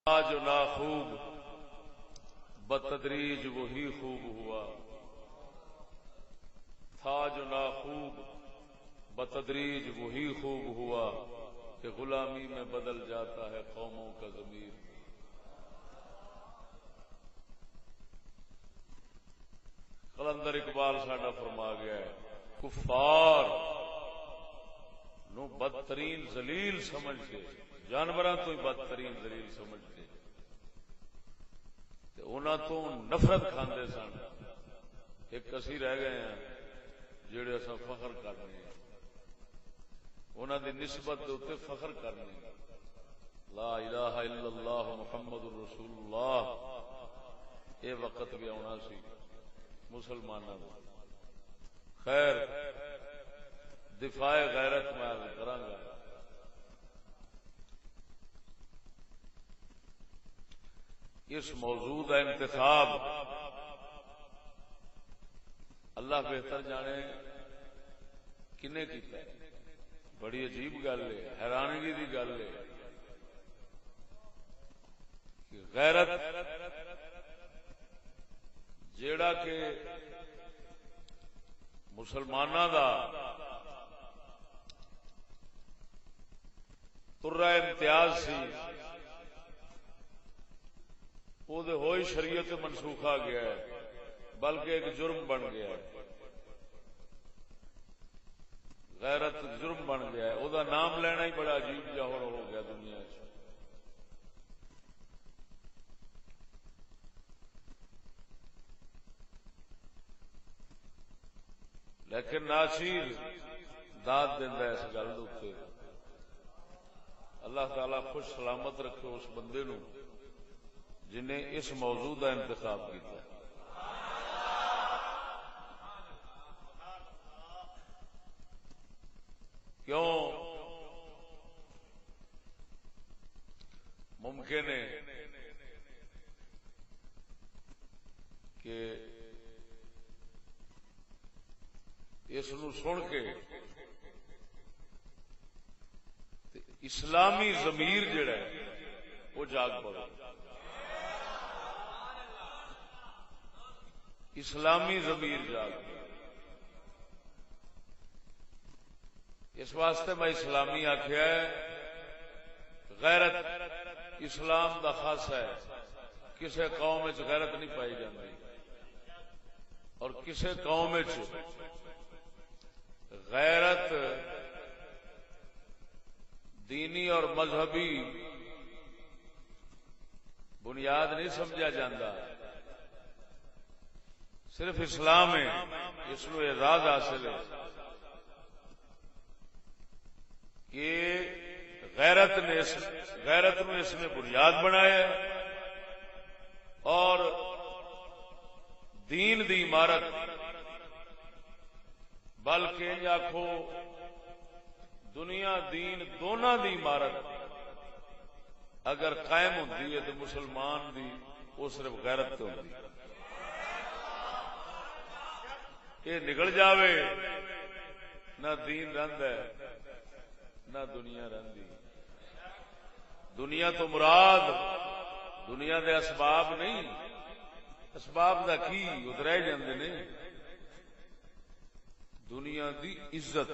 جو نا خوب بتدریج وہی خوب ہوا، تھا جو نا خوب بتدریج وہی خوب ہوا کہ غلامی میں بدل جاتا ہے قوموں کا ضمیر۔ قلندر اقبال ساڈا فرما گیا ہے، کفار نو بدترین ذلیل سمجھ کے، جانوراں تو ہی بدترین ذلیل سمجھ کے تے انہاں تو نفرت کھاندے سن۔ ایک اسی رہ گئے ہیں جڑے اساں فخر کرنے ہیں، انہاں دی نسبت دے اوتے فخر کرنے ہیں۔ لا الہ الا اللہ محمد رسول اللہ، اے وقت بھی آنا سی مسلماناں دا۔ خیر دفاع غیرت میں عرض کراں گا۔ اس موضوع کا انتخاب اللہ بہتر جانے کنے کیتا ہے۔ بڑی عجیب گل ہے، حیرانگی کی گل ہے کہ غیرت جیڑا کہ مسلماناں دا ترہ امتیاز سی، وہ ہوئی شریعت منسوخ آ گیا ہے، بلکہ ایک جرم بن گیا ہے۔ غیرت جرم بن گیا ہے، وہ نام لینا ہی بڑا عجیب جہور ہو گیا دنیا چ۔ لیکن ناچیر داد دینا اس گل اتنے، اللہ تعالی خوش سلامت رکھے اس بندے نو جنہیں اس موضوع کا انتخاب کیا۔ کیوں ممکن ہے کہ اس نو سن کے اسلامی ضمیر جڑا ہے وہ جاگ پڑے، اسلامی ضمیر جاگ پڑے۔ اس واسطے میں اسلامی آخیا ہے، غیرت اسلام دا خاصہ ہے۔ کسے قوم وچ غیرت نہیں پائی جاتی، اور کسے قوم وچ غیرت دینی اور مذہبی بنیاد نہیں سمجھا جاتا، صرف اسلام ہے اس نو اعزاز حاصل ہے کہ غیرت نو اس نے بنیاد بنایا ہے، اور دین دی عمارت بلکہ آخو دنیا دین دونوں دی عمارت اگر قائم ہوتی ہے تو مسلمان دی وہ صرف غیرت تو ہوتی ہے۔ یہ نکل جاوے نہ دین رہندا ہے نہ دنیا رہندی۔ دنیا تو مراد دنیا دے اسباب نہیں، اسباب دا کی اترائے جاندے نے۔ دنیا دی عزت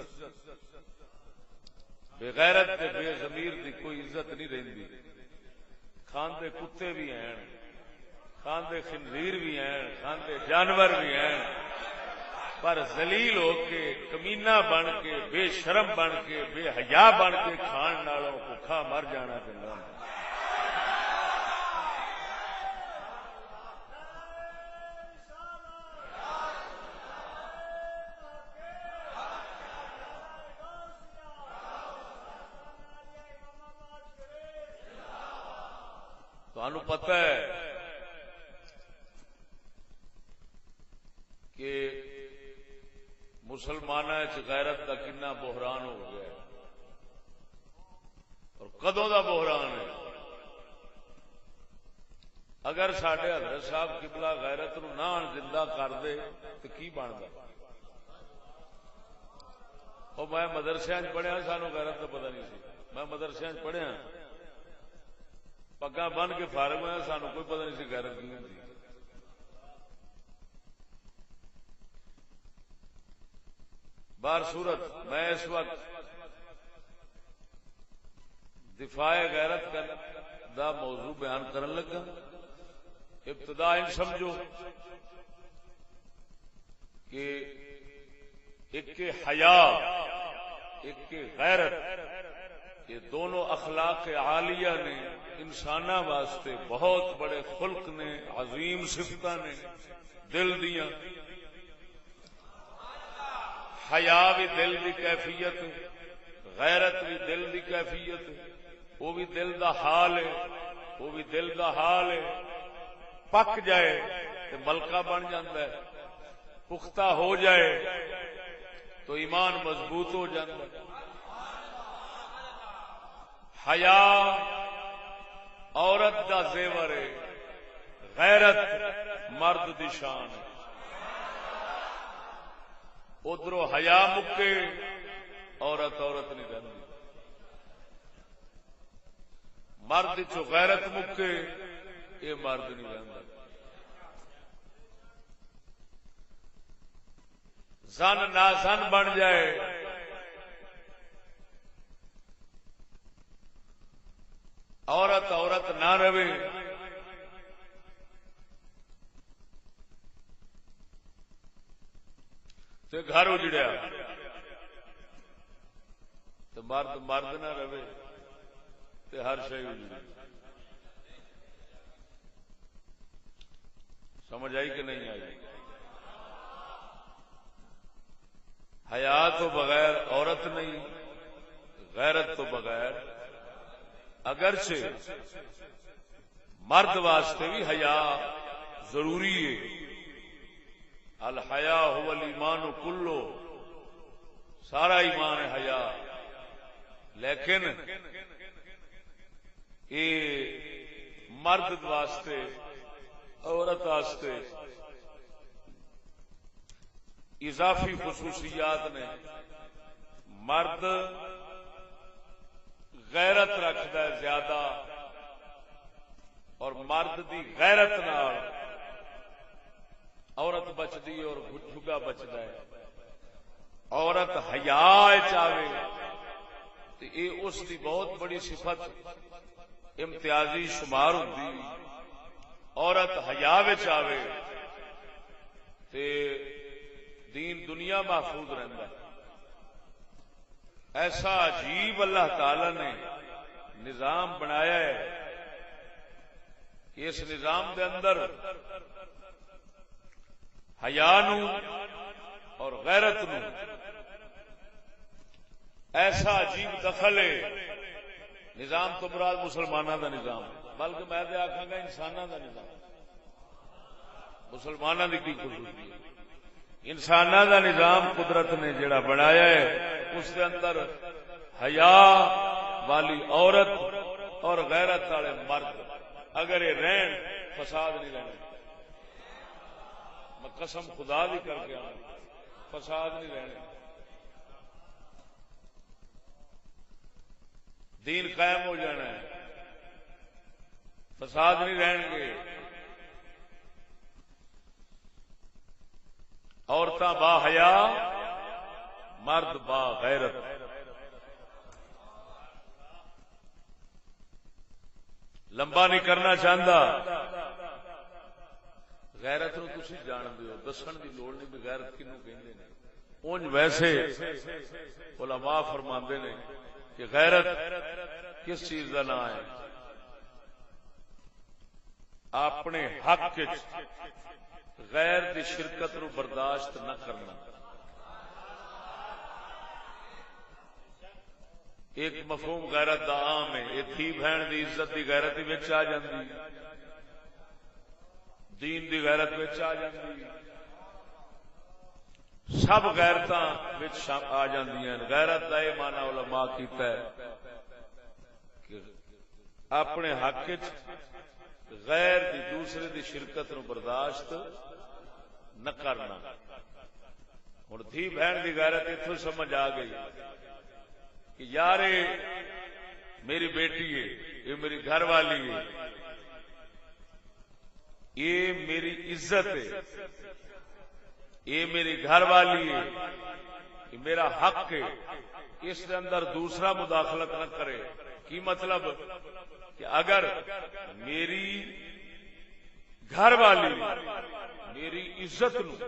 بے غیرت تے بے ضمیر دی کوئی عزت نہیں رہندی۔ کھاندے کتے بھی ہیں، کھاندے خنزیر بھی ہیں، کھاندے جانور بھی ہیں، پر ذلیل ہو کے کمینہ بن کے بے شرم بن کے بے حیا بن کے کھان نالوں بھوکا مر جانا چنگا۔ تانوں پتہ ہے کہ مسلمانوں وچ غیرت دا کتنا بحران ہو گیا ہے، اور کدوں دا بحران ہے۔ اگر ساڈے حضرت صاحب قبلہ غیرت نو نہ زندہ کر دے تو کی بندا؟ اور میں مدرسے پڑھیا، سانو غیرت کا پتہ نہیں سی، میں مدرسے پڑھیا پگاں بن کے فارغ ہوئے سانو کوئی پتہ نہیں سی غیرت کی ہوندی. بار صورت میں اس وقت دفاع غیرت دا موضوع بیان کرن لگا. ابتدا ان سمجھو کہ ایک حیا ایک غیرت، یہ دونوں اخلاق عالیہ نے انساناں واسطے بہت بڑے خلق نے، عظیم صفتاں نے دل دیاں. حیا بھی دل دی کیفیت، غیرت بھی دل دی کیفیت، وہ بھی دل دا حال ہے، وہ بھی دل دا حال ہے. پک جائے تو ملکہ بن جاتا ہے، پختہ ہو جائے تو ایمان مضبوط ہو جاتا ہے. حیا عورت دا زیور ہے، غیرت مرد دی شان ہے. ادھروں حیا مکے عورت نہیں رہتی، مرد چو غیرت مکے یہ مرد نہیں رہتا. زن نہ زن بن جائے عورت نہ رہے تو گھر اجڑیا، تو مرد نہ رہے تو ہر شے اجڑی. سمجھ آئی کہ نہیں آئی؟ حیا تو بغیر عورت نہیں، غیرت تو بغیر. اگرچہ مرد واسطے بھی حیا ضروری ہے. الحیا هو الایمان کلو، سارا ایمان ہے حیا. لیکن یہ مرد واسطے عورت واسطے اضافی خصوصیات نے. مرد غیرت رکھتا ہے زیادہ، اور مرد دی غیرت نال عورت بچتی اور جھگا بچتا ہے. عورت حیا چاہے تو یہ اس کی بہت بڑی صفت امتیازی شمار ہوتی. عورت حیا آوے تے دین دنیا محفوظ رہتا ہے. ایسا عجیب اللہ تعالی نے نظام بنایا ہے کہ اس نظام دے اندر حیا نو اور غیرت نو ایسا عجیب دخل ہے. نظام تو مراد مسلمانوں دا نظام، بلکہ میں تو آخا گا انسانوں دا نظام. مسلمانوں کی کی خصوصی ہے؟ انسانوں دا نظام قدرت نے جڑا بنایا ہے اس کے اندر حیا والی عورت اور غیرت والے مرد اگر یہ رہن فساد نہیں رہنا. میں قسم خدا بھی کر کے آؤں، فساد نہیں رہنا. دین قائم ہو جانا ہے، فساد نہیں رہن گے. عورتاں با حیا، مرد با غیرت. لمبا نہیں کرنا چاہتا. غیرت نو تسی جانتے ہو، دسن دی لوڑ نہیں بھی غیرت کنوں کہندے نے. اونج ویسے علماء فرماندے نے کہ غیرت کس چیز کا نام ہے؟ اپنے حق غیر دی شرکت نو برداشت نہ کرنا. ایک مفہوم غیرت دا عام ہے. یہ تھی بہن دی عزت دی غیرت ہی وچ آ جاندی، دین دی غیرت وچ آ جاندی، سب غیرتاں وچ آ جاندیاں. غیرت دا یہ معنی علماء کیتا ہے کہ اپنے حق غیر دی دوسرے دی شرکت نو برداشت نہ کرنا. ہن تھی بہن دی غیرت اتوں سمجھ آ گئی کہ یار میری بیٹی ہے، یہ میری گھر والی ہے، یہ میری عزت ہے، یہ میری گھر والی ہے، یہ میرا حق ہے، اس کے اندر دوسرا مداخلت نہ کرے۔ کی مطلب کہ اگر میری گھر والی میری عزت نو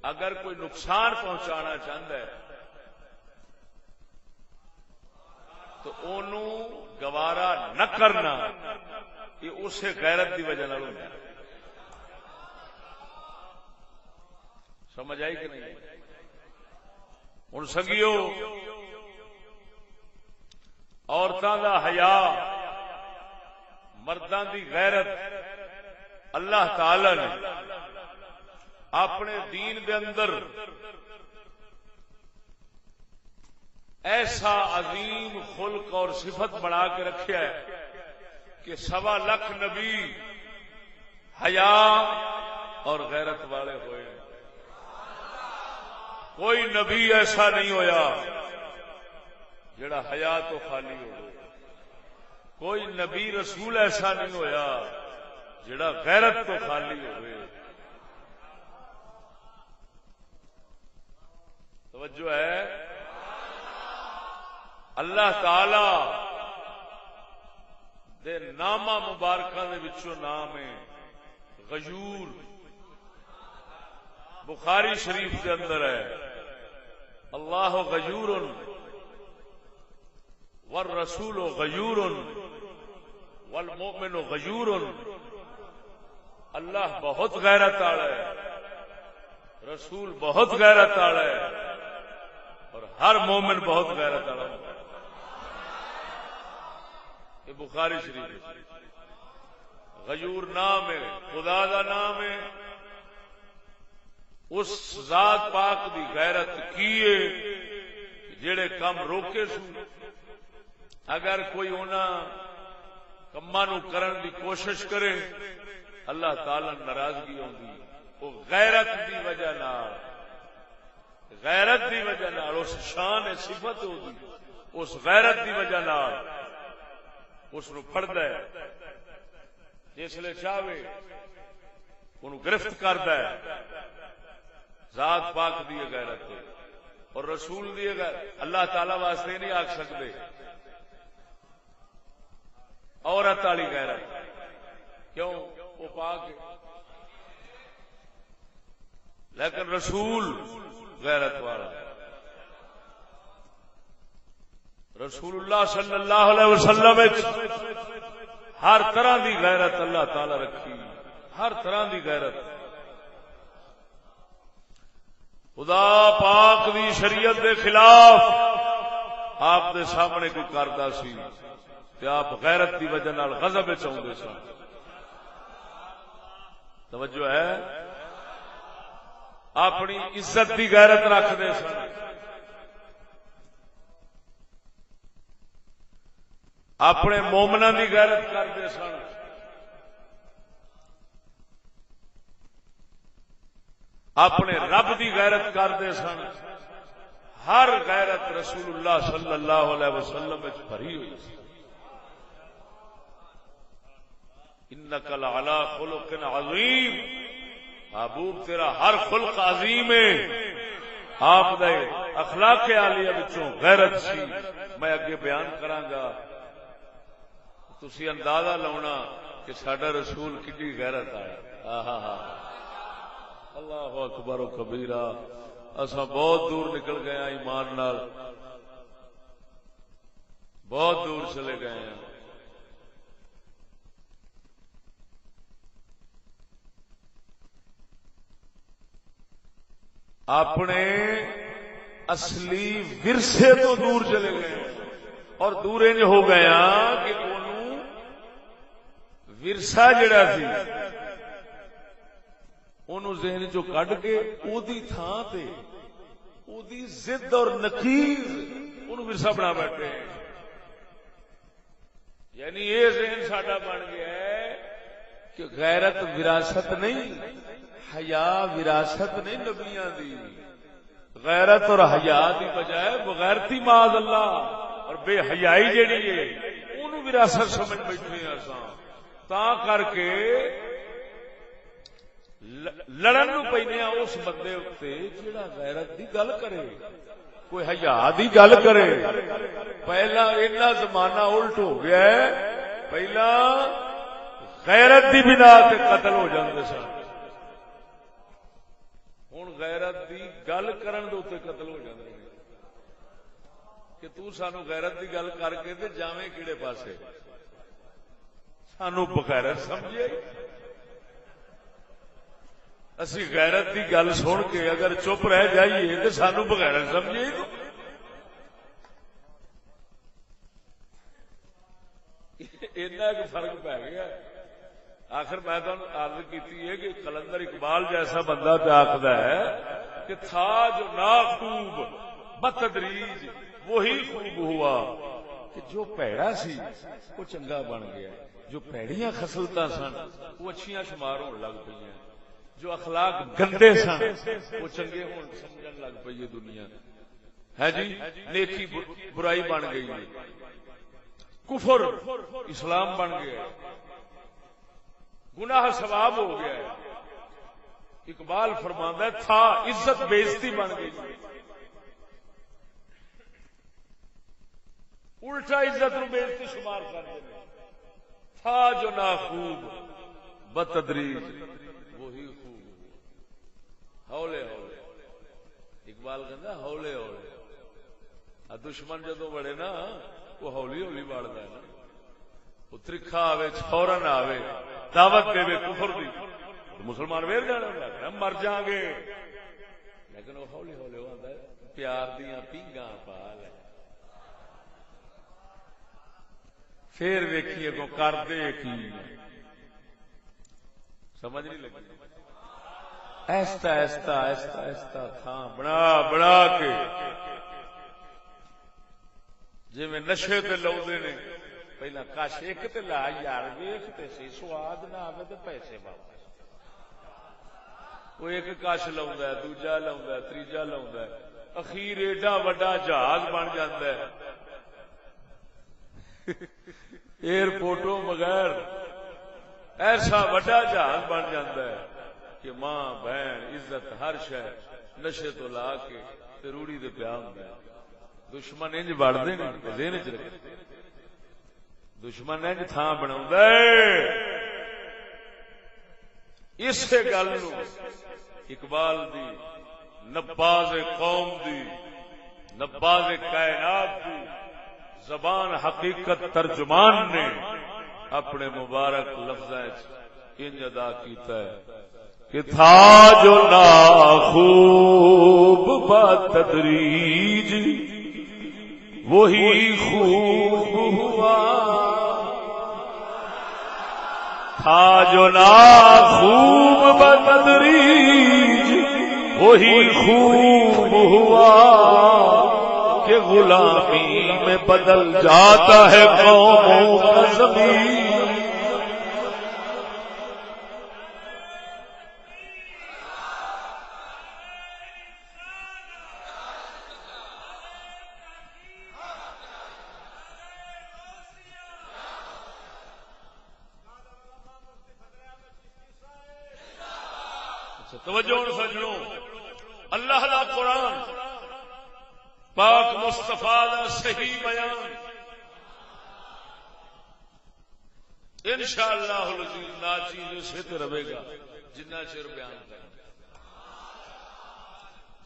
اگر کوئی نقصان پہنچانا چاہتا ہے تو انہوں گوارا نہ کرنا، یہ اسے غیرت کی وجہ نہ ہوتا۔ سمجھ آئی کہ نہیں؟ ہن سنگیو، عورتاں دا حیا، مرداں دی غیرت اللہ تعالی نے اپنے دین دے اندر ایسا عظیم خلق اور صفت بنا کے رکھا ہے کہ 1.25 لاکھ نبی حیا اور غیرت والے ہوئے۔ کوئی نبی ایسا نہیں ہویا جڑا حیا تو خالی ہو، کوئی نبی رسول ایسا نہیں ہویا جڑا غیرت تو خالی ہوئے۔ توجہ ہے؟ اللہ تعالی دے نامہ مبارکہ دے وچوں نام ہے غیور، بخاری شریف کے اندر ہے اللہ غیور والرسول غیور والمؤمن غیور۔ اللہ بہت غیرت والا ہے، رسول بہت غیرت والا ہے، اور ہر مومن بہت غیرت والا ہے۔ یہ بخاری شریف ہے۔ غیور نام ہے، خدا دا نام ہے، اس ذات پاک دی غیرت کیے جڑے کم روکے سو، اگر کوئی انہاں کماں نو کرن دی کوشش کرے اللہ تعالی ناراضگی ہوندی۔ وہ غیرت دی وجہ نال، غیرت دی وجہ نال، اس شان صفت ہوندی، اس غیرت دی وجہ نال اس نو پھڑدا ہے، جس لے چاہے انہوں گرفت کردا ہے۔ ذات پاک دی غیرت ہے اور رسول دی غیرت اللہ تعالی واسطے نہیں آکھ سکتے عورت والی غیرت، کیوں؟ وہ پاک ہے، لیکن رسول غیرت والا ہے۔ رسول اللہ صلی اللہ علیہ وسلم ہر طرح دی غیرت اللہ تعالی رکھی، ہر طرح دی غیرت۔ خدا پاک دی شریعت دے خلاف آپ دے سامنے کوئی کردا سی تے آپ غیرت دی وجہ نال غضب وچ اوندے سن۔ توجہ ہے؟ اپنی عزت دی غیرت رکھدے سن، اپنے مومناں دی غیرت کردے سن، اپنے رب دی غیرت کردے سن۔ ہر غیرت رسول اللہ صلی اللہ علیہ وسلم وچ بھری ہوئی سی۔ انک لعلی خلق عظیم، محبوب تیرا ہر خلق عظیم ہے۔ آپ دے اخلاق عالیہ وچوں غیرت سی۔ میں اگے بیان کراں گا، تسی اندازہ لاؤنا کہ ساڈا رسول کتنی غیرت آیا۔ اللہ اکبر و کبیرہ۔ اسا بہت دور نکل گئے ہیں ایمان نال، بہت دور چلے گئے ہیں۔ اپنے اصلی ورثے تو دور چلے گئے اور دور انج ہو گیا کہ انہوں ورثہ جڑا سی انہوں ذہن چو کڈ کے او دی تھان تے او دی ضد اور نقیض انہوں ورثہ بنا بیٹھے ہیں۔ یعنی یہ ذہن ساڈا بن گیا ہے کہ غیرت وراثت نہیں، حیا وراثت نہیں نبیاں دی۔ غیرت اور حیا دی بجائے بغیرتی معاذ اللہ اور بے حیائی جیڑی ہے انہوں وراثت سمجھ بیٹھے ہیں تا کر کے لڑن نو پینے اس بندے اتنے جڑا غیرت دی گل کرے، کوئی حیا دی گل کرے. پہلا اینا زمانہ الٹ ہو گیا ہے، پہلا غیرت دی بنا تے قتل ہو جاندے سن، ہن غیرت دی گل کرن دے اوتے قتل ہو جاندے نے کہ تو سانو غیرت دی گل کر کے تے جاویں کیڑے پاسے، سانو بغیرت سمجھے. اسی غیرت دی گل سن کے اگر چپ رہ جائیے تو سانو بغیرت سمجھے. اینا ایک فرق پی گیا. آخر میں تمہیں عرض کی ہے کہ قلندر اقبال جیسا بندہ پہ آخر ہے کہ تھا جو ناخوب بتدریج وہی خوب ہوا، کہ جو پیڑا سی وہ چنگا بن گیا، جو پیڑیاں خصلتاں سن وہ اچھیاں شمار ہونے لگ پئی ہیں، جو اخلاق گندے سن وہ چنگے ہونے سمجھن لگ پئی ہے دنیا ہے جی. نیکی برائی بن گئی، کفر اسلام بن گیا، گناہ ثواب ہو گیا ہے. اقبال فرماندا ہے تھا عزت بے عزتی بن گئی، الٹا عزت نو بے عزتی شمار کر دے. تھا جو ناخوب بتدریج وہی خوب. ہولے ہولے اقبال کہندا ہولے ہولے. دشمن جدو بڑے نا وہ ہولی ہولی بڑھتا ہے نا، وہ ترکھا آوے فورن آوے دعوت دے کفر دی مسلمان ویر جانا مر جاؤں گے، لیکن وہ ہولی ہولی وہ آتا ہے پیار دیاں پیگاں پا لے پھر ویکھیے کو کر دے کی سمجھ نہیں لگی. ایستا ایستا ایستا ایستا تھا بنا بنا کے جی میں نشے تے لاؤندے نے پہلا کش ایک تے لا یار ویکھ تے سی سواد نہ آوے تے پیسے واپس. وہ ایک کش لاوندا ہے، دوجا لاوندا ہے، تیجا لاوندا ہے، اخیر ایڈا وڈا جہاز بن جاندا ہے ایئرپورٹوں بغیر ایسا وڈا جہاز بن جاندا ہے کہ ماں بہن عزت ہر شے نشے تو لا کے تے روڑی دے پیا ہوندا ہے. دشمن انج بڑھدے نے ذہن چ رکھ، دشمن انج تھاں بناوندا ہے. اس گل نو اقبال دی نباز قوم دی نباز کائنات دی زبان حقیقت ترجمان نے اپنے مبارک لفظاں انج ادا کیتا ہے کہ تھا جو ناخوب بتدریج وہی خوب ہوا. تھا جو ناخوب بتدریج وہی خوب ہوا کہ غلامی میں بدل جاتا ہے قوموں کا زمین. توجہ سجنوں، اللہ دا قرآن پاک مصطفیٰ دا صحیح بیان انشاءاللہ العزیز ناچیز سے تے رہے گا جنہ چر بیان کریں.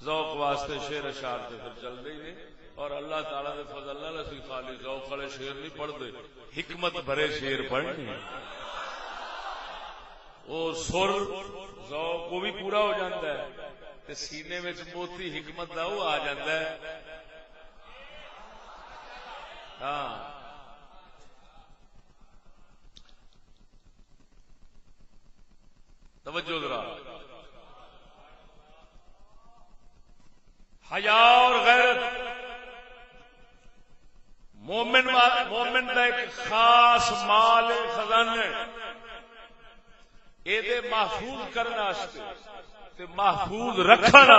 ذوق واسطے شعر اشعار تے پھر چل رہی نے، اور اللہ تعالیٰ دے فضل نال اسی خالی ذوق والے شعر نہیں پڑھتے، حکمت بھرے شعر پڑھنے. وہ سر ذوق وہ بھی پورا ہو جاتا ہے تے سینے میں موتی حکمت دا وہ آ جاتا ہے. ہاں توجہ ذرا. حیا اور غیرت مومن کا ایک خاص مال خزانہ یہ محفوظ کرنے محفوظ رکھنے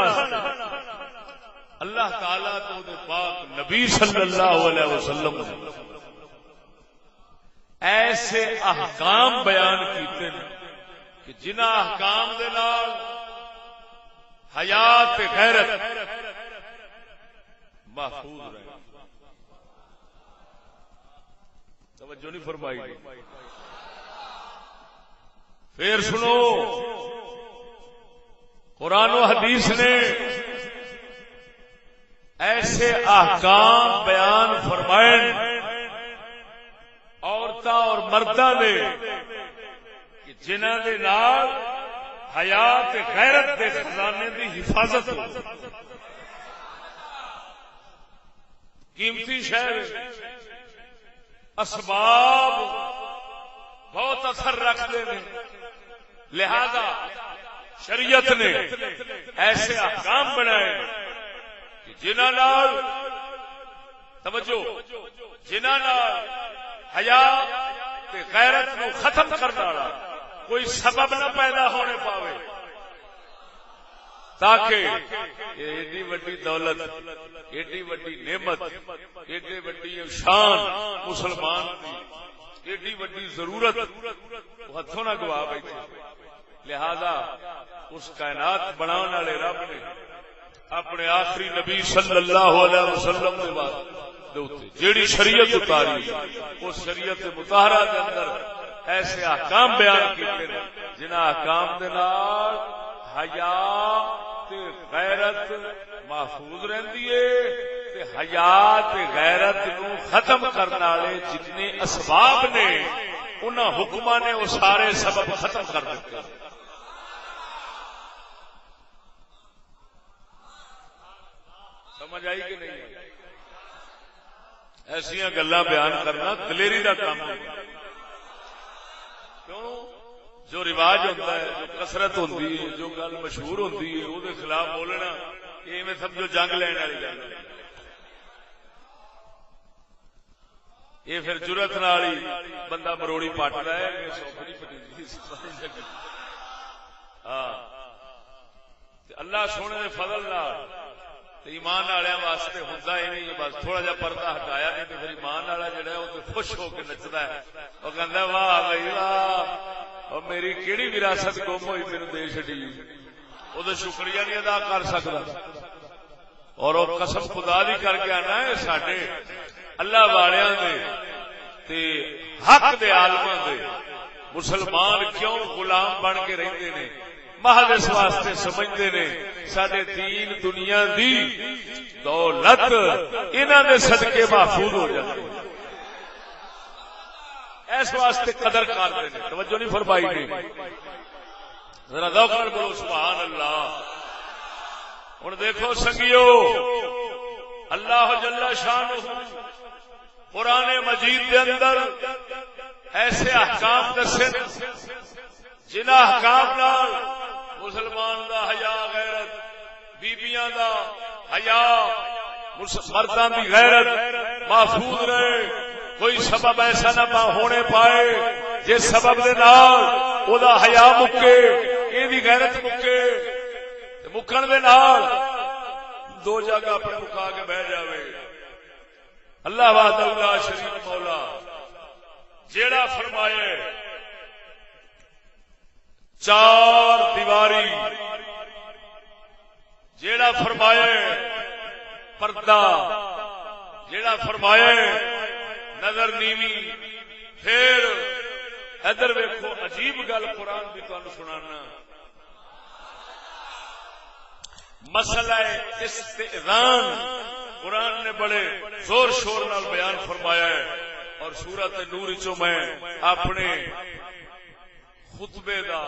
اللہ تعالی تو پاک نبی صلی اللہ علیہ وسلم ایسے احکام بیان کیتے ہیں کہ جنہ احکام دے نال حیات غیرت محفوظ رہے. توجہ نہیں فرمائی. پھر سنو قرآن و حدیث نے ایسے احکام بیان فرمائے عورتاں اور مرداں دے کہ جنہاں دے نال حیات غیرت دے خزانے دی حفاظت ہو. قیمتی شہر اسباب بہت اثر رکھتے ہیں، لہذا شریعت نے ایسے احکام بنائے کہ جنہاں نال توجہ جنہاں نال حیا تے غیرت نو ختم کرنے والا کوئی سبب نہ پیدا ہونے پاوے، تاکہ ایڈی وڈی دولت، ایڈی وڈی نعمت، ایڈی وڈی شان مسلمان کی، ایڈی وڈی ضرورت ہاتھوں نہ گوا بیٹھے. لہذا اس کائنات بنانے والے رب نے اپنے آخری نبی صلی اللہ علیہ وسلم کے بعد جیڑی شریعت اتاری اس شریعت مطہرہ کے اندر ایسے احکام بیان کیتے ہیں جنہاں احکام دے نال حیا تے غیرت محفوظ رہندی ہے تے حیا تے غیرت نو ختم کرنے والے جتنے اسباب نے انہاں حکماں نے وہ سارے سبب ختم کر دیتے. سمجھ آئی کہ نہیں؟ ایسا گلاں بیان کرنا دلیری کا کام ہے. کیوں؟ جو رواج ہوتا ہے، جو کثرت ہوتی ہے، جو گل مشہور ہوتی ہے وہ خلاف بولنا یہ میں سمجھو جنگ لینے والی گل. یہ پھر جرت نال ہی بندہ مروڑی پٹتا ہے. ہاں اللہ سونے دے فضل نال ایمان والوں واسطے ہوتا ہی نہیں. بس تھوڑا جا پردہ ہٹایا نہیں تو پھر ایمان والا جڑا ہے وہ خوش ہو کے نچتا ہے. وہ کہتا واہ بھائی واہ، اور میری کیڑی وراثت گم ہوئی میرے دے چڈی، وہ تو شکریہ نہیں ادا کر سکتا. اور وہ قسم خدا دی کر کے آنا ہے ساڈے اللہ والیاں دے تے حق دے عالماں دے مسلمان کیوں غلام بن کے رہندے نے؟ محض اس واسطے سمجھتے نے سارے دین دنیا دی دولت انہاں دے صدقے محفوظ ہو جاتی. اس واسطے قدر کرتے ہیں. توجہ نہیں فرمائی نے؟ ذرا ذوق نال بولو سبحان اللہ. ہن دیکھو سنگیو، اللہ جل شانہ قرآن مجید دے اندر ایسے احکام دسے جنہاں احکام نال مسلمان دا حیا غیرت، بیبیاں دا حیا، مرداں دی غیرت محفوظ رہے. کوئی سبب ایسا نہ ہونے پائے جس سبب دے نال او دا حیا مکے، اے دی غیرت مکے. مکن دے نال دو جگہ اپنے مکا کے بہ جاوے. اللہ وحدہ لا شریک مولا جیڑا فرمائے چار دیواری، جیڑا فرمائے پردہ، جیڑا فرمائے نظر نیوی. پھر ادھر ویکھو عجیب گل قرآن بھی تمہیں سنانا. مسئلہ استئذان قرآن نے بڑے زور شور نال بیان فرمایا ہے. اور سورۃ نور چوں میں اپنے خطبے دا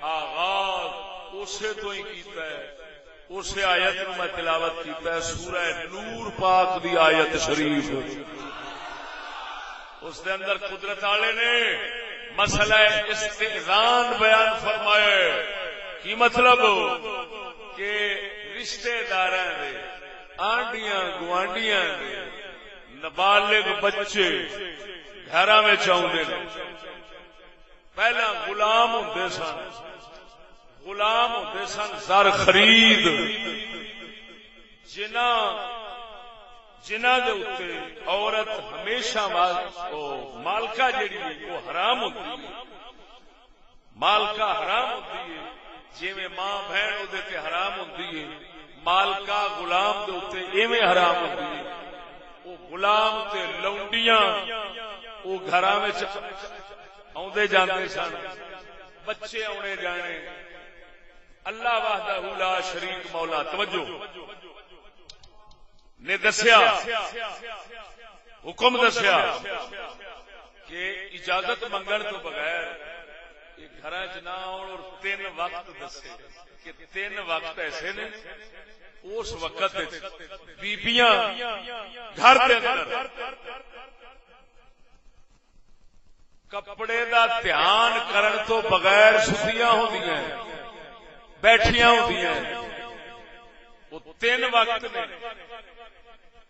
آغاز اسے تو ہی کیتا ہے، اسے آیت نو میں تلاوت کیتا ہے. سورہ نور پاک دی آیت شریف، اس دے اندر قدرت والے نے مسئلہ استئذان بیان فرمایا. کی مطلب کہ رشتے داراں دے، آنڈیاں گوانڈیاں دے نابالغ بچے گھراں وچ آوندے نے. پہلا غلام ہوندے سن، غلام ہوندے سن زر خرید، جنہاں جنہ دے اوتے عورت ہمیشہ مالکہ جیڑی وہ حرام ہوتی ہے، مالکہ حرام ہوتی ہے، جویں ماں بہن وہ تے حرام ہوتی ہے، مالکہ غلام دے اوتے ایویں حرام ہوتی ہے۔ وہ غلام تے لونڈیاں وہ گھراں وچ آوندے جاندے سن، بچے آنے جانے، اللہ وحدہ لا شریک مولا توجہ نے دسیا، حکم دسیا کہ اجازت منگن تو بغیر گھر چ نہ آن، اور 3 وقت دسے کہ 3 وقت ایسے نے اس وقت بیبیاں گھر دے اندر کپڑے دا دھیان کرن تو بغیر ستیاں ہوندیاں بیٹھیاں ہوندیاں۔ وہ 3 وقت نے،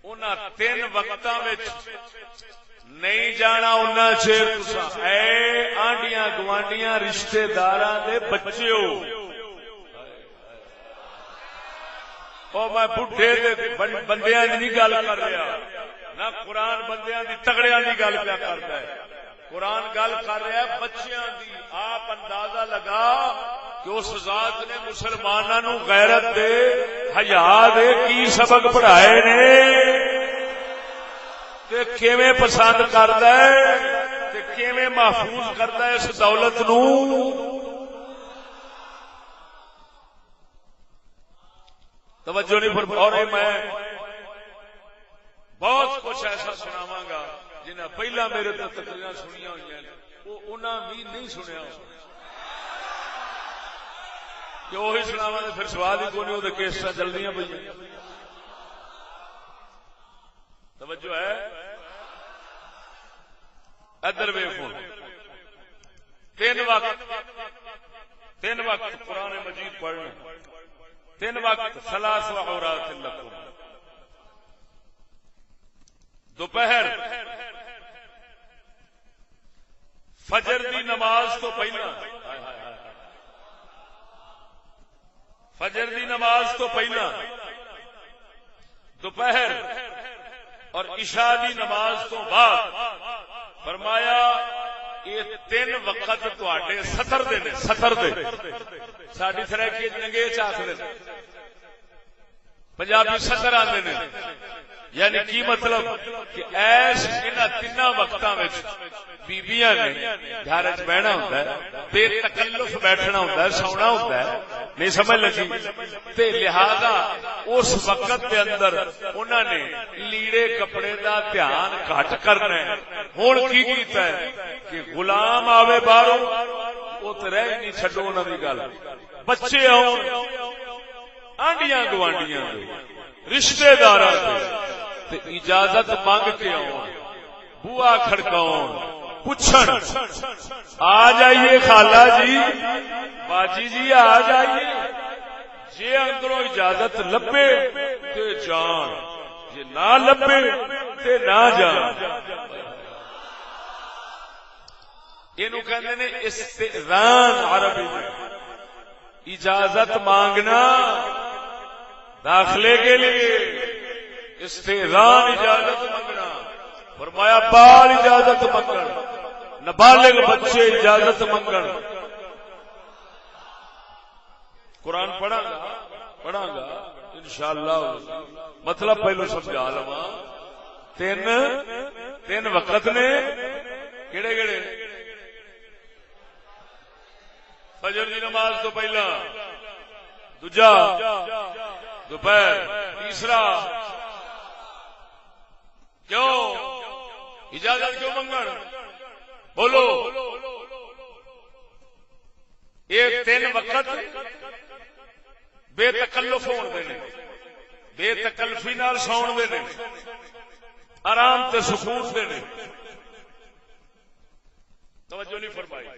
انہاں 3 وقتاں وچ نہیں جانا انہاں چیر تساں اے آنڈیاں گوانڈیاں رشتے داراں دے بچے ہو۔ او میں بڈھے دے بندیاں دی نہیں گل کر رہا، نہ قرآن بندیاں دی تگڑیاں دی گل پیا کردا ہے، قرآن گل کر رہا ہے بچیاں دی۔ آپ اندازہ لگا کہ اس ذات نے مسلماناں نو غیرت دے حیا دے کی سبق پڑھائے نے تے کیویں پسند کردا ہے تے کیویں محفوظ کردا ہے اس دولت نو۔ توجہ نہیں فرمائی۔ اور میں بہت کچھ ایسا سناواں گا جنہیں پہلا میرے تو تقریراں سنیاں ہوئی ہیں، وہ انہاں بھی نہیں سنیا کہ وہی سناواں پھر سواد ہی کوئی نہیں، وہ کیسٹاں چل رہی پہ۔ توجہ ہے، ادھر ویکھو، 3 وقت قرآن مجید پڑھنا، 3 وقت ثلاث عورات لکم، دوپہر فجر دی نماز تو پہلا، فجر دی نماز تو پہلا، دوپہر اور عشاء دی نماز تو بعد فرمایا یہ 3 وقت تواڈے سطر دے نے، سطر دے ساڈی سرائکی ننگے چاکھدے نے، پنجابی سطر آندے نے، یعنی کی مطلب کہ ایس انہاں 3 وقتاں وچ بیبیاں نے گھر وچ بہنا ہوندا ہے، بے تکلف بیٹھنا ہوندا ہے، سونا ہوندا ہے، نہیں سمجھ لگی؟ تے لہذا اس وقت دے اندر انہاں نے لیڑے کپڑے دا دھیان گھٹ کرنا ہے۔ ہن کی کیتا ہے کہ غلام آوے باہروں وہ تے رہ نہیں، چھڈو انہاں دی گل، بچے آؤ آنڈیاں گوانڈیاں رشتے داراں تے اجازت مانگ کے آؤ، بوا کھڑکاؤ، پوچھن آ جائیے خالہ جی، باجی جی آ جائیے، جے اندروں اجازت لبے تے جان، جے نہ لبے تے نہ جان۔ اینو کہندے نے استئذان عربی میں، اجازت مانگنا داخلے کے لیے، استئذان اجازت مانگنا۔ فرمایا بال اجازت منگن، نابالغ بچے اجازت منگن۔ قرآن پڑھا گا انشاءاللہ، مطلب پہلو سمجھا لواں۔ 3 وقت نے، کیڑے کیڑے؟ فجر کی نماز تو پہلا، دوجا دوپہر، تیسرا کیوں اجازت کیوں منگن؟ بولو۔ یہ 3 وقت بے تکلف ہون دے نے، بے تکلفی نال سون دے نے، آرام تے سکون دے نے۔ توجہ نہیں فرمائی۔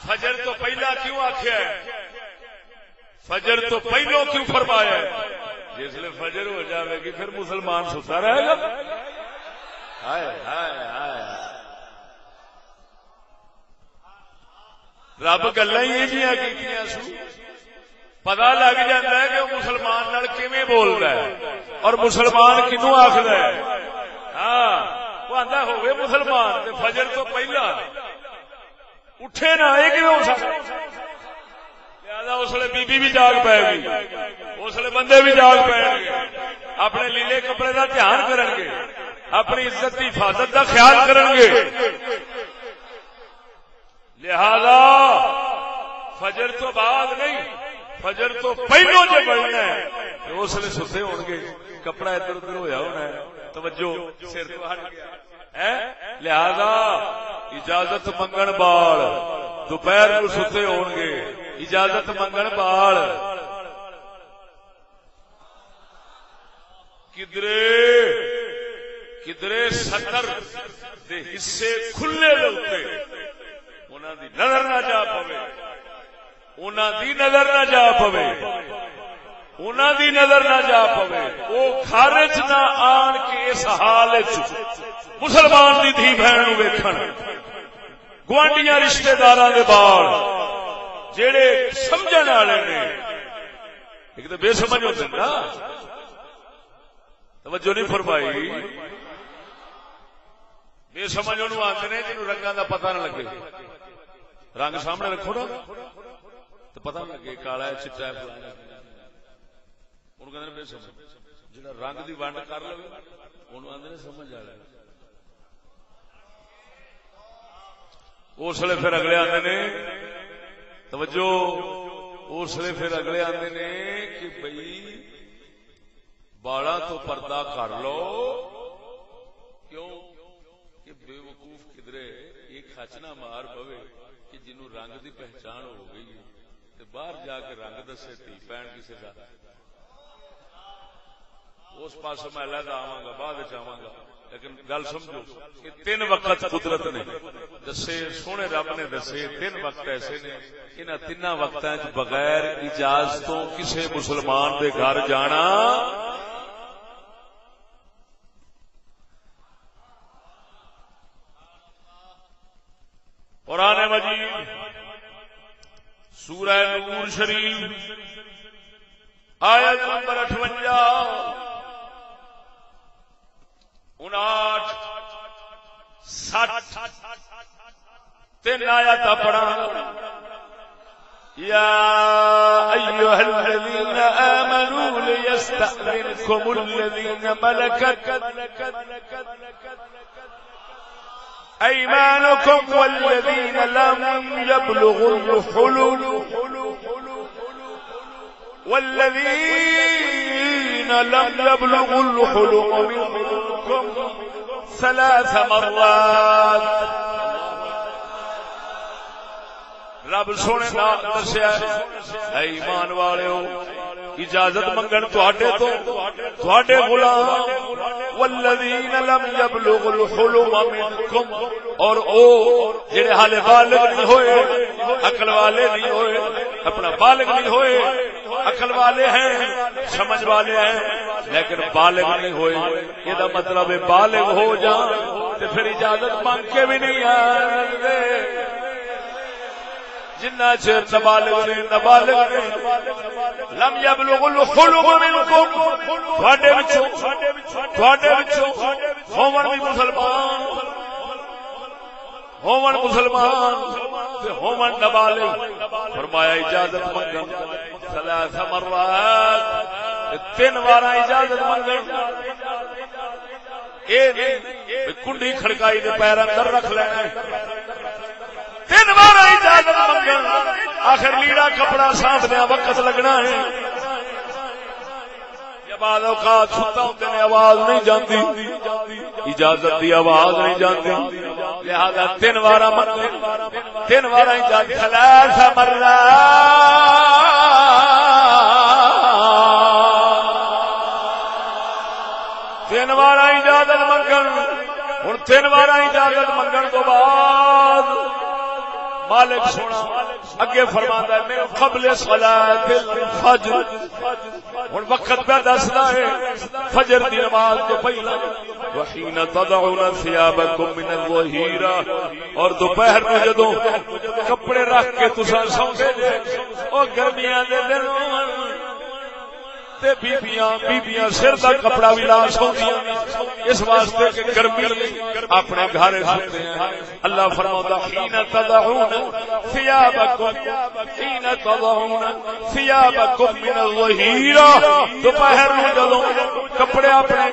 فجر تو پہلا کیوں آخیا ہے؟ فجر تو پہلو کیوں فرمایا ہے؟ جس لئے فجر ہو جاوے گی پھر مسلمان ستا رہے گا۔ ہائے ہائے ہائے، رب گلاں ہی جیاں کیتیاں سو، پتہ لگ جاتا ہے کہ وہ مسلمان نال کیویں بول رہا ہے۔ اور مسلمان کنو آخر ہے؟ ہاں وہ آتا ہوئے مسلمان تے فجر تو پہلا اٹھے نہ یہ کیوں ہو سکتا؟ لہذا اس لیے بی بی بھی جاگ پائے گی، اس لیے بندے بھی جاگ پائیں گے، اپنے لیلے کپڑے کا دھیان کریں گے، اپنی عزت کی حفاظت کا خیال کریں گے۔ لہذا فجر تو بعد نہیں، فجر تو پہلو جو بڑھنا ہے تو اس لیے ستے ہو گے، کپڑا ادھر ادھر ہویا ہونا ہے، توجہ سر تو ہٹ گیا ہے۔ لہذا اجازت منگن بال دوپہر کو ستے ہو گے، اجازت منگن بال کدرے سطر دے حصے کھلے لوٹے انہاں دی نظر نہ جا پوے، انہاں دی نظر نہ جا پوے، انہاں دی نظر نہ جا پوے، او خارج نہ آن کے اس حال وچ مسلمان دی دھی بہن نو ویکھن، گوانڈیاں رشتہ داراں دے بال جڑے سمجھن والے نے، ایک تے بے سمجھ ہوندے نا، توجہ نہیں فرمائی، بے سمجھ انہوں آتے ہیں جنہوں رنگاں دا پتہ نہ لگے، رنگ سامنے رکھو نا تو پتہ نہ لگے کالا ہے چٹا ہے فلانا، انہوں کہتے ہیں بے سمجھ، جنہوں رنگ دی ونڈ کر لو انہوں آتے ہیں سمجھ آ رہا، اس لیے پھر اگلے آتے ہیں توجہ، اس لیے پھر اگلے آتے ہیں کہ بھئی بالا تو پردہ کر لو، کیوں کہ بے وقوف کدرے ایک خچنا مار پوے کہ جنوں رنگ دی پہچان ہو گئی ہے تے باہر جا کے رنگ دسے تھی پہن کسی کا، اس پاس میں علیحدہ آواں گا، بعد وچ آواں گا، لیکن گل سمجھو کہ 3 وقت قدرت نے دسے، سونے رب نے دسے 3 وقت ایسے نے، انہاں 3 وقتاں وچ بغیر اجازتوں کسے مسلمان دے گھر جانا قرآن مجید سورہ نور شریف آیت نمبر 58 59 60 3 آیات پڑھا، یا ایھا الذین آمنوا لیستأذنکم الذین ملکت ایمانکم والذین لم یبلغوا الحلم منکم 3 مرات۔ رب سونے نے دسیا اے ایمان والےو اجازت منگن تواڈے تو تواڈے غلام، والذین لم یبلغوا الحلم منکم، اور او جڑے حالے بالغ نہیں ہوئے، عقل والے نہیں ہوئے، اپنا بالغ نہیں ہوئے، عقل والے ہیں، سمجھ والے ہیں لیکن بالغ نہیں ہوئے، یہ دا مطلب ہے بالغ ہو جان تے پھر اجازت مانگ کے بھی نہیں آندے، جنہ چر نابالغ نے لم یبلغوا الحلم منکم، تواڈے وچوں ہون بھی مسلمان، ہون مسلمان تے ہون نابالغ، فرمایا اجازت منگن 3 مرات، 3 بار اجازت منگن، اے نہیں کنڈی کھڑکائی دے پیر اندر رکھ لینا، 3 بار اجازت منگن، آخر لیڑا کپڑا سانبھنے وقت لگنا ہے، بعض اوقات ستا ہوتے نے آواز نہیں جانتی، اجازت دی آواز نہیں جانتی، لہذا 3 بار منگن، 3 بار اجازت 3 مرات، 3 بار اجازت منگن، ہن 3 بار اجازت منگن تو بعد مالک سونا اگے فرماتا ہے میں قبل صلاۃ الفجر، ہن وقت پہ دسدا ہے فجر دی نماز تو پہلا، وحین تضعون ثيابکم من الظہیرہ، اور دوپہر میں جدوں کپڑے رکھ کے تساں سوندے جے، او گرمیاں دے دن تے بیبیاں سر دا کپڑا بھی لا سوندیاں اس واسطے کہ گرمی اپنے گھر سوندے ہیں. اللہ فرماتا حین تضعون ثیابکم من الظہیرہ دوپہر نو جدوں کپڑے اپنے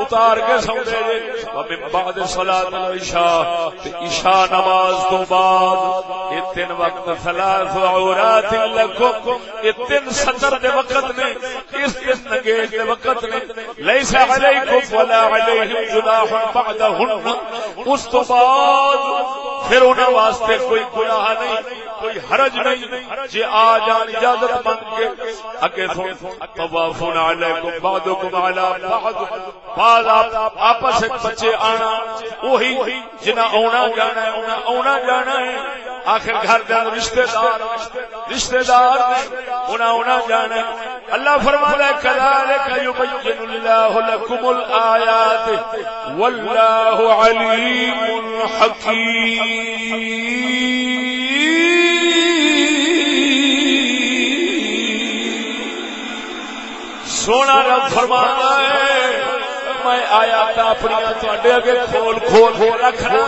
اتار کے سوندے جے ومن بعد صلاۃ العشاء تے عشاء نماز تو بعد یہ 3 وقت ثلاث عورات لکم یہ 3 ستر دے وقت نے اس نگیج دے وقت نے لیس علیکم ولا علیہم جناح بعدہن اس تو بعد پھر انہاں واسطے کوئی گناہ نہیں کوئی حرج نہیں جے آ جان اجازت مانگ کے اگے طوافون علیکم بعضکم علی بعض آپس میں بچے آنا وہی جنہاں آنا جانا ہے آخر گھر دے رشتہ دار انہاں جانا ہے. اللہ فرماتا ہے کذالک یبین اللہ لکم الآیات واللہ علیم حکیم. سونا رب فرماتا ہے میں آیات اپنی تواڈے اگے کھول رکھنا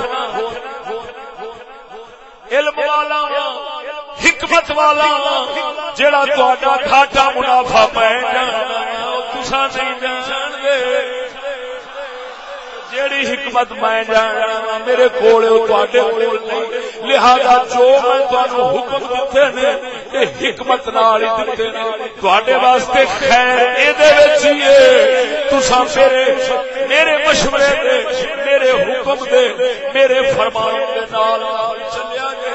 علم والا حکمت والا جڑا تہاڈا گھاٹا منافع پے جانا تساں نہیں جان گے. جیڑی حکمت میں جانا میرے کول تہاڈے کول نہیں لہذا جو میں تانوں حکم دتے نے اے حکمت نال ہی دتے نے تہاڈے واسطے خیر اے دے وچ ہی ہے. تساں میرے مشورے دے میرے حکم دے میرے فرمان دے نال چلیا جے.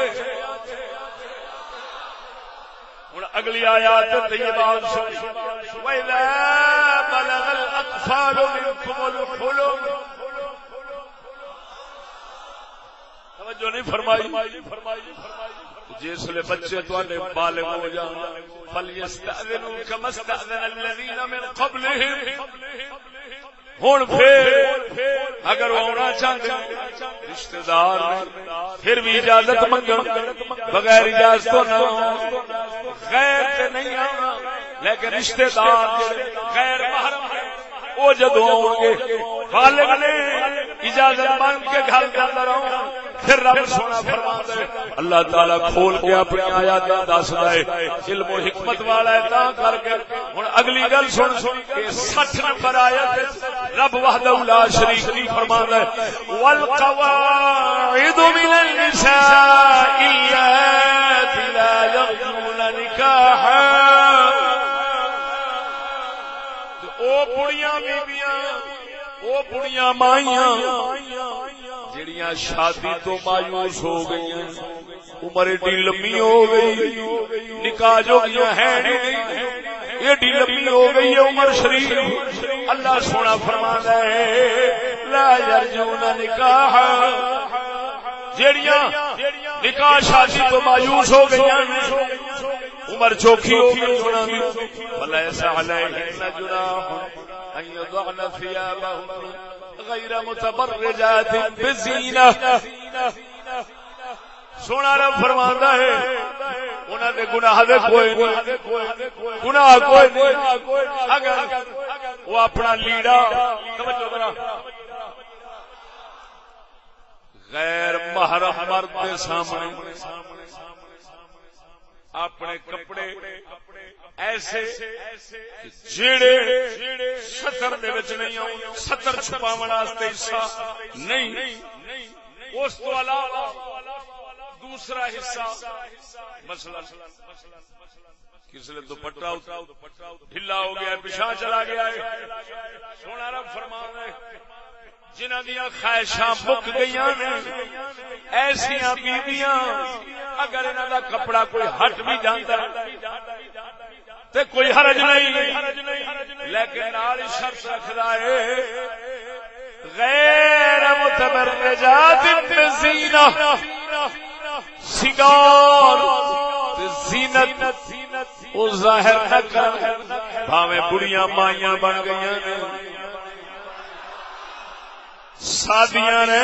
ہن اگلی آیات طیبات سن وَإِذَا بَلَغَ الْأَطْفَالُ مِنكُمُ الْحُلُمَ توجہ نہیں فرمائی جس لئے بچے تواڈے بالغ ہو جان فَلْيَسْتَأْذِنُوا كَمَا اسْتَأْذَنَ الَّذِينَ مِن قَبْلِهِمْ. ہن پھر اگر وہ آنا چاہتے رشتہ دار پھر بھی اجازت منگن بغیر اجازت نہ غیر تے نہیں آنا لیکن رشتہ دار غیر محرم وہ جدوں آؤ گے بالغ نے اجازت مانگ کے گھر کے اندر آؤ پھر رب سونا فرماتا ہے اللہ تعالی کھول کے اپنی آیات دسدا ہے علم و حکمت والا ہے تا کر کے. ہن اگلی گل سن کہ 60 نمبر آیت رب وحدہ لا شریک کی فرماتا ہے والقواعد من النساء اللاتي لا يرجون نکاحا. او بڑیاں بیبییاں او بڑیاں مائیاں جڑیاں شادی تو مایوس ہو گئی عمر ایڈی لمبی ہو گئی نکاح جو ہے ایڈی لمبی ہو گئی ہے عمر شریف. اللہ سونا فرماتا ہے لا یرجون نکاح جڑیاں نکاح شادی تو مایوس ہو گئی عمر چوکھی ہو گئی فلیس علیہن جناح ان یضعن ثیابہن غیر متبرجات بزینہ. سونا رب فرماندا ہے انہاں دے گناہ دے کوئی نہیں گناہ کوئی نہیں اگر وہ اپنا لیڑا توجہ کرا غیر محرم مرد کے سامنے اپنے کپڑے ایسے جڑے ستر دے وچ نہیں آؤ ستر چھپاون واسطے حصہ نہیں اس تو علاوہ دوسرا حصہ مثلا کسی نے دوپٹہ ڈھیلا ہو گیا پیچھے چلا گیا ہے. سونا رب فرماتا ہے جنہاں دیاں خواہشاں مک گئیاں نے ایسیاں بیویاں اگر انہاں دا کپڑا کوئی ہٹ بھی جاندا تے کوئی حرج نہیں لیکن نال شرط رکھدا ہے غیر متبرجات بزینہ سنگار زینت او ظاہر نہ کر بھاویں بڑیاں مائیاں بن گئیاں نے شادیاں نے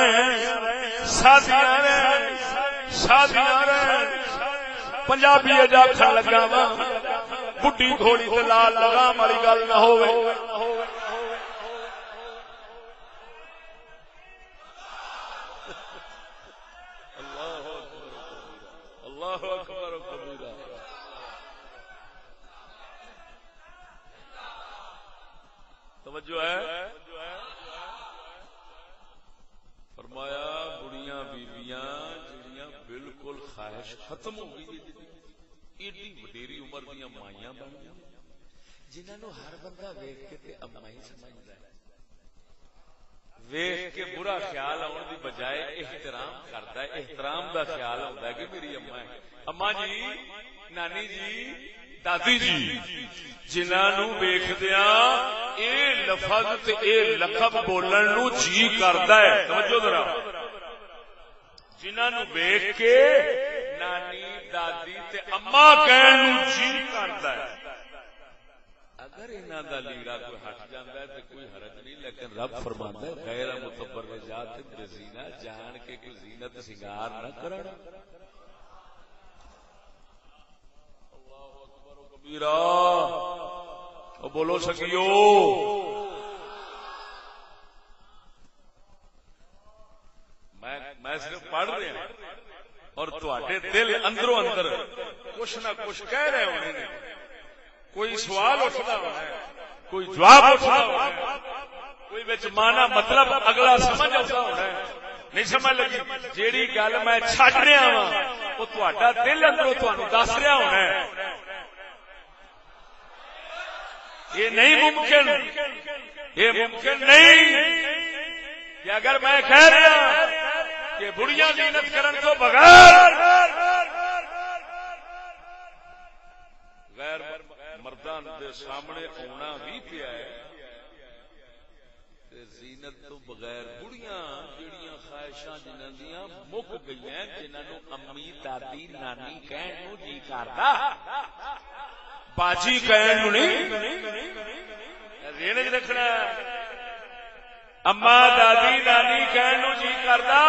پنجابی اجا کھا لگا وا بڈھی گھوڑی تے لال لگام والی گل نہ ہوے. اللہ اکبر و کبیرہ. توجہ ہے. فرمایا بڑیاں بیبیاں جڑیاں بالکل خواہش ختم ہو گئی ایڈی وڈیری عمر دیاں مائیاں بن گئی جنہاں نو ہر بندہ ویکھ کے تے اما ہی سمجھدا ہے. ویکھ کے برا خیال آن دی بجائے احترام کردا ہے. احترام دا خیال ہوندا ہے کہ میری اما ہے. اما جی، نانی جی، دادی جی، جنہاں نو ویکھدیاں اے لفظ تے اے لقب بولن نو جی کردا ہے. توجہ ذرا. جنہاں نو ویکھ کے نانی دادی تے اما کہن نو جی کردا ہے. اگر انہاں دا لیڑا کوئی ہٹ جاندا ہے تے کوئی حرج نہیں، لیکن رب فرماندا ہے غیر متبرجات بزینہ، جان کے کوئی زینت سنگار نہ کرن. اللہ اکبر و کبیرہ. او بولو سکیو. میں صرف پڑھ رہا ہوں اور تواڈے دل اندروں اندر کچھ نہ کچھ کہہ رہے ہونے نے. کوئی سوال اٹھتا ہونا ہے، کوئی جواب اٹھتا ہونا ہے، کوئی وچ مانا مطلب اگلا سمجھ آتا ہونا ہے. نہیں سمجھ لگی جیڑی گل میں چھڈ رہا ہاں وہ تہاڈا دل اندروں تانوں دس رہا ہونا ہے. یہ نہیں ممکن، یہ ممکن نہیں کہ اگر میں کہہ رہا کہ بڑیاں زینت کرن تو بغیر غیر مردان دے سامنے آنا بھی پیا ہے، زینت تو بغیر بڑیاں جڑیاں خواہشاں جنہاں دیاں مک گئیاں، جنہاں نو امی دادی نانی کہن نو جی کردا، باجی کہن نو نہیں ذہن وچ رکھنا. اما دادی نانی کہن نو جی کردا.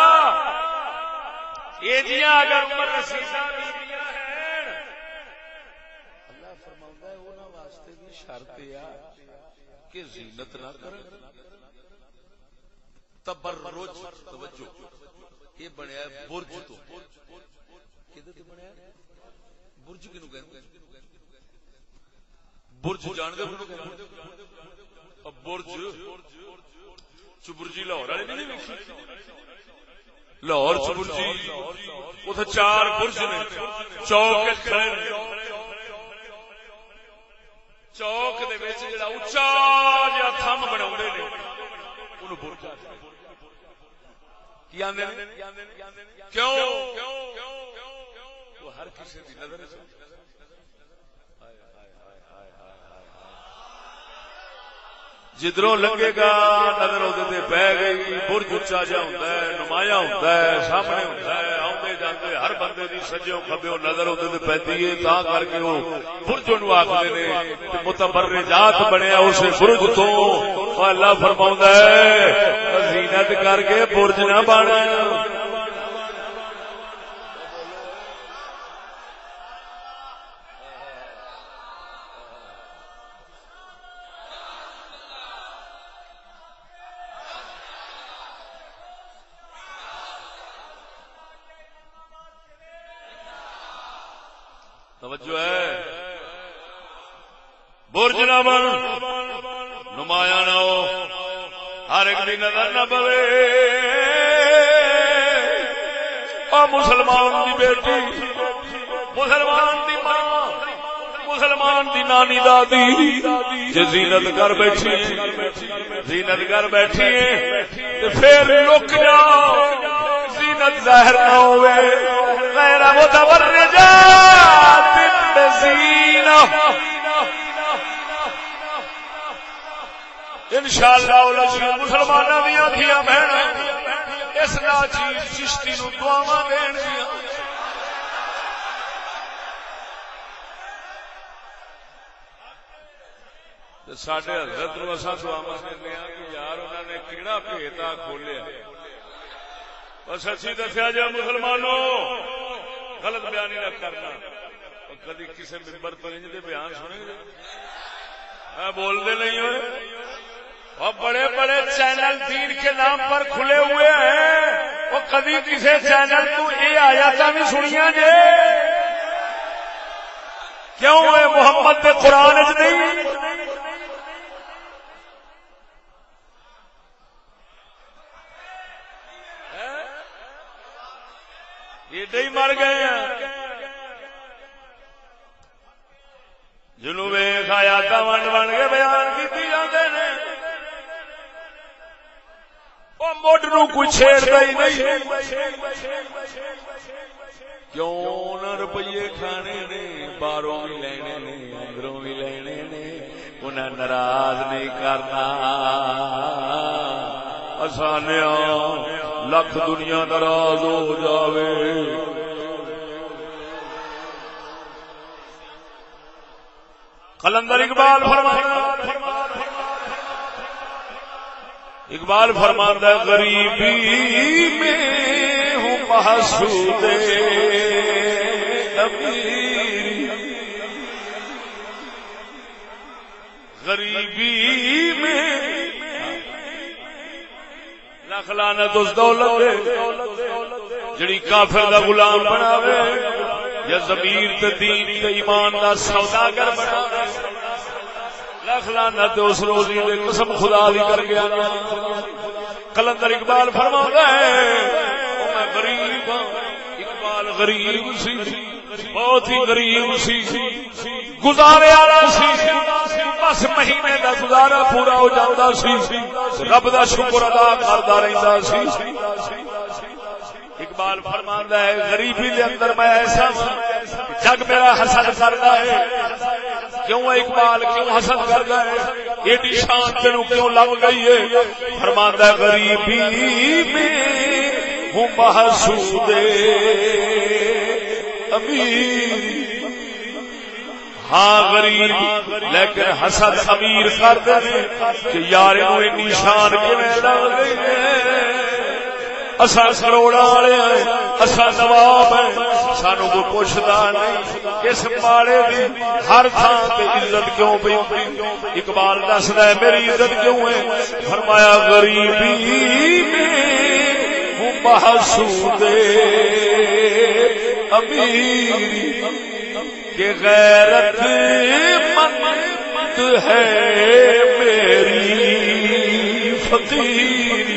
یہ جیاں اگر عمر رسیدہ بیبیاں ہیں، اللہ فرماوندا ہے انہاں واسطے بھی شرط ہے کہ زینت نہ کرن. تبرج. توجہ، یہ بنیا ہے برج تو. کدے تو بنیا ہے؟ برج کینو کہندے؟ برج جان دے ہو؟ برج چبرجی لاہور والے نہیں ویکھی؟ لاہور چبرجی اتھے 4 برج نے. چوک کھڑے چوک دے وچ جڑا اونچا جہا تھم بناوندے نے اونوں برج کی آندے نے. کیوں؟ وہ ہر کسی دی نظر جدھروں لگے گا نظر ادھر پہ گئی. برج اچا جہا ہوندا ہے، نمایاں ہوندا ہے، سامنے ہوندا ہے، آندے جاندے ہر بندے دی سجیوں کھبیوں نظر ادھر پیندی ہے. تاں کر کے وہ برج نو آکھدے نے متبرجات بنیا اس برج تو. اللہ فرماوندا ہے زینت کر کے برج نہ بن. توجہ ہے. برج نہ بن، نمایاں نہ ہو، ہر ایک دی نظر نہ پوے. او مسلمان دی بیٹی، مسلمان دی ماں، مسلمان دی نانی دادی جے زینت کر بیٹھی، زینت کر بیٹھی ہے تے پھر لک جاؤ، زینت ظاہر نہ ہوئے. غیر متبرجات بزینہ. انشاءاللہ مسلماناں دیاں دھیاں بہناں اس ناچیز چشتی نو دعاواں دین گیاں. ساڈے حضرت نو اساں دعاواں دیندے ہاں کہ یار انہاں نے کیڑا بھیتا کھولیا. اور سچی دسیا جا مسلمانوں، غلط بیانی نہ کرنا. کدی کسی ممبر تو انج دے بیان سنے گے بولتے نہیں ہوئے اور بڑے بڑے چینل دین کے نام پر کھلے ہوئے ہیں وہ کبھی کسی چینل کو یہ آیات بھی سنیا جے کیوں ہے محمد کے قرآن نہیں یہ نہیں مر گئے ہیں جنوب آیات ونڈ ونڈ کے بیان کی جاتے ہیں وہ مڈ نو کوئی چھیڑتا ہی نہیں کیوں نہ روپیے کھانے نے باہروں بھی لینے نے اندروں بھی لینے نے انہیں ناراض نہیں کرنا آسانیا لکھ دنیا ناراض ہو جاوے قلندر اقبال فرماتا ہے غریبی میں ہوں محسود غریبی میں لاکھ لعنت اس دولت جڑی کافر دا غلام بناوے یا ضمیر تے دین تے ایمان دا سوداگر بناوے لاکھ لعنت اس روزی دے قسم خدا دی کر گیا قلندر اقبال فرماتا ہے او میں غریب ہاں اقبال غریب سی بہت ہی غریب سی گزارے والا سی بس مہینے دا گزارا پورا ہو جاتا سی رب دا شکر ادا کردا رہندا سی اقبال فرماندا ہے غریبی دے اندر میں ایسا جگ میرا حسد کردا ہے کیوں اقبال کیوں حسد کردا ہے ایڈی شان تینوں کیوں لگ گئی ہے فرماندا ہے غریبی میں ہوں محسود امیر ہاں غریب لیکن حسد امیر کرتے ہیں کہ یار انہوں اتنی شان کیویں لگ گئی ہے اساں کروڑاں والے ہیں اساں نواب ہیں سانو کوئی پوچھدا نہیں اس ماڑے دی ہر تھان تے عزت کیوں پئی اقبال دسدا ہے میری عزت کیوں ہے فرمایا غریبی میں ہوں محسود امیر کہ غیرت مند ہے میری فقیری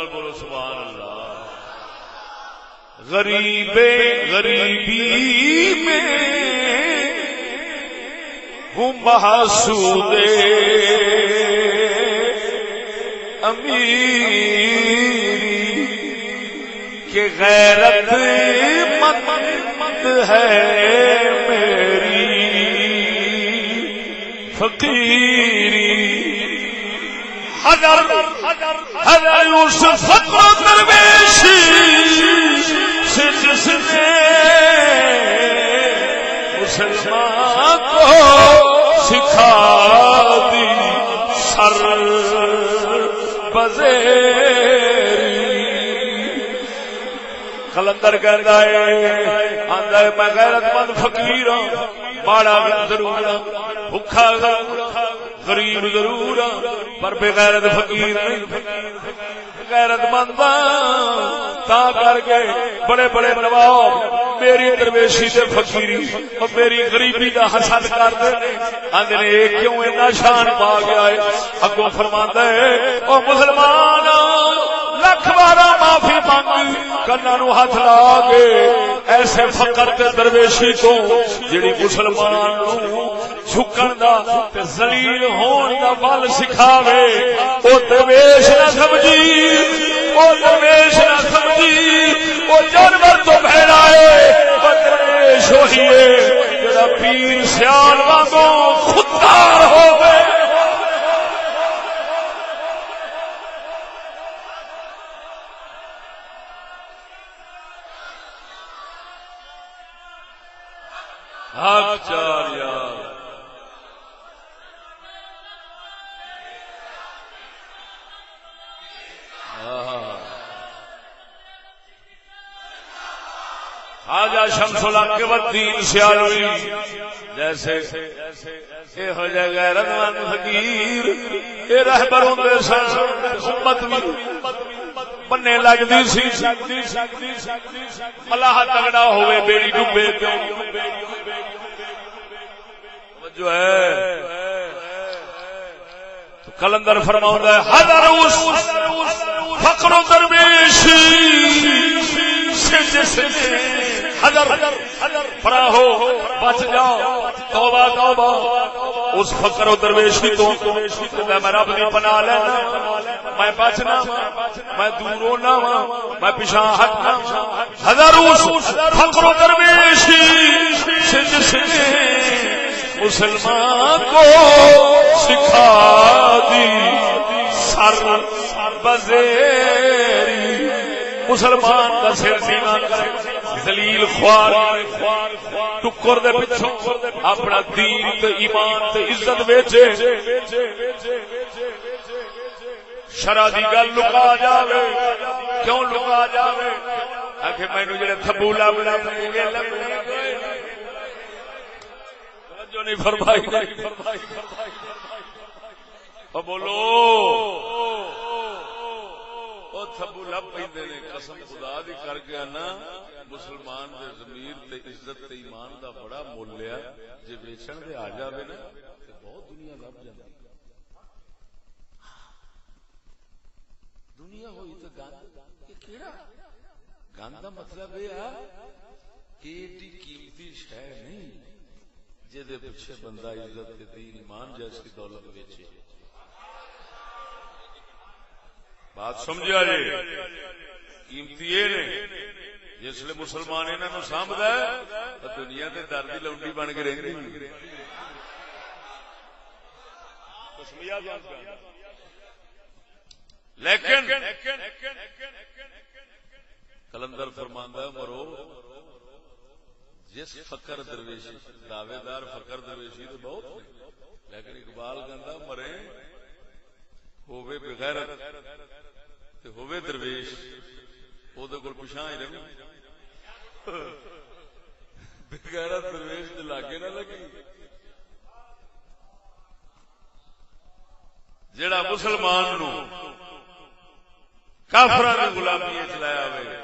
بولو سبحان اللہ غریبی میں ہوں محسود امیری کہ غیرت مند ہے میری فقیری حضر یوسف فقر درویشی سے جس نے مسلمان کو سکھا دی سر بزیری قلندر کہندا ہے آندا ہے میں غیرت مند فقیر ہوں ماڑا ضرور بھوکا غریب ضرور پر بے غیرت فقیر نہیں غیرت مند تا کر کے بڑے بڑے نواب میری درویشی تے فقیری اور میری غریبی دا حسد کرتے آندے نے ایک کیوں اتنا شان پا گیا ہے اگوں فرماندا ہے او مسلمان لکھ بارا معافی مانگ کنا نو ہاتھ لا کے ایسے فقر تے درویشی تو جڑی مسلمان نو جھکن دا تے ذلیل ہون دا بل سکھاوے او درویش نہ وہی ہے جڑا پیر سیال وانگوں خوددار ہوے. چار یار خواجہ شمس الحق والدین سیالوی جیسے یہ ہو جائے غیرت مند فقیر یہ رہبر ہوندے سن امت بننے لگدی سی ملاح تگڑا ہوئے بیڑی ڈوبے جو ہے تو کلندر فرماؤں ہے حضر اس فقر و درویش سے جس نے حضر فراہو بچ جاؤ توبہ توبہ اس فقر و درویشی تو میں رب دی پناہ لینا میں بچنا میں دور ہونا میں پیچھے ہٹنا حضر اس فقر و درویشی سے جس نے مسلمان کو سکھا دی سر بزیری مسلمان کا سر سینا ذلیل خوار ٹکر دے پچھوں اپنا دین تے ایمان تے عزت ویچے شرع دی گل لکا جاوے کیوں لکا جاوے آخر مینو جڑے تھبو لب جو نہیں فرمائی بولو تھبو لب پہ قسم خدا دی کر گیا نا مسلمان دے ضمیر تے عزت تے ایمان دا بڑا مول ہے جے ویچن دے آ جاوے نا تے بہت دنیا لب جاندی دنیا ہوئی تے گند یہ کیڑا گند دا مطلب یہ ہے کہ ایڈی قیمتی شے نہیں جے دے پیچھے بندہ عزت تے دین ایمان جیسی دولت ویچے. بات سمجھا جی قیمتی یہ نہیں جس لئے مسلمان انہوں نے سامدہ ہے دنیا تے دردی لونڈی بن کے رہنے لیکن کلندر فرماندہ مرو جس فقر درویشی دعوے دار فقر درویشی تو بہت نہیں لیکن اقبال کہندا مرے ہووے بغیرت تے ہووے درویش او دے کول پچھاں ہی رہے بغیرت درویش دے لاگے نہ لگی جڑا مسلمان نو کافراں دی غلامی وچ لایا ہوئے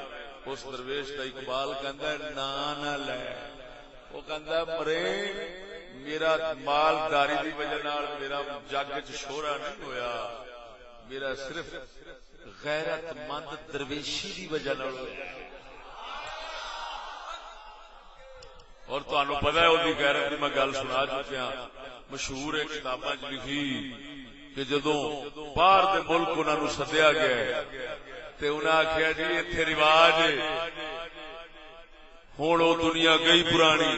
اس درویش دا اقبال کہندا ہے نا نہ لے وہ کہندا مرے میرا مالداری دی وجہ نال میرا جگ وچ شہرا نہیں ہویا میرا صرف غیرت مند درویشی دی وجہ نال ہویا اور تانوں پتہ ہے او دی غیرت دی میں گل سنا چکیا مشہور ایک کتاباں وچ لکھی کہ جدوں باہر دے ملک انہاں نوں سدیا گیا تے انہاں آکھیا جی ایتھے رواج ہن او دنیا گئی پرانی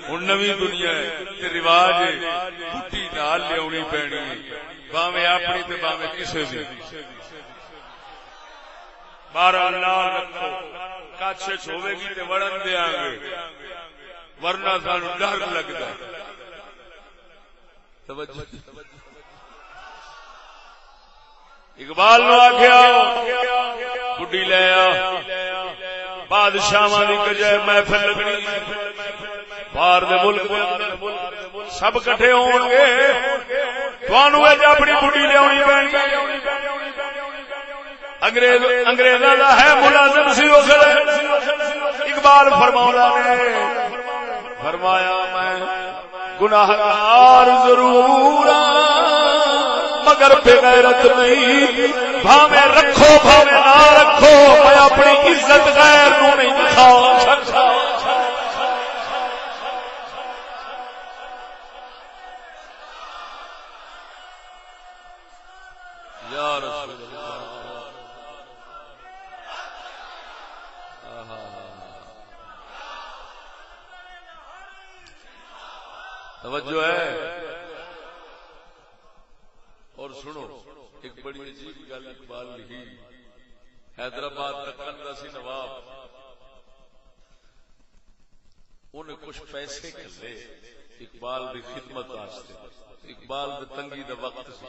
ہن نویں دنیا ہے تے رواج بڈھی نال لیاونی پینی ہے باویں اپنی تے باویں کسے دی بارہ نال رکھو کچھ ہوے گی تے وڑن دیاں گے ورنہ سانوں ڈر لگدا توجہ اقبال نو آکھیا بڈھی لے آ بادشاہاں دی کجے محفل لگنی باہر دے ملک سب کٹھے ہون گے تانوں اج اپنی بڈھی لیاونی پینی انگریزاں دا ہے ملازم سی او اقبال فرماوندا نے فرمایا میں گناہگار ضرور مگر بے غیرت نہیں بھاویں رکھو بھاویں نہ رکھو میں اپنی عزت غیر نو نہیں دکھا سکتا. یا رسول اللہ توجہ ہے. اور سنو ایک بڑی عجیب گل اقبال لکھی. حیدرآباد دکن دا سی نواب, انہیں کچھ پیسے کھلے اقبال دی خدمت واسطے. اقبال دی تنگی دا وقت سی.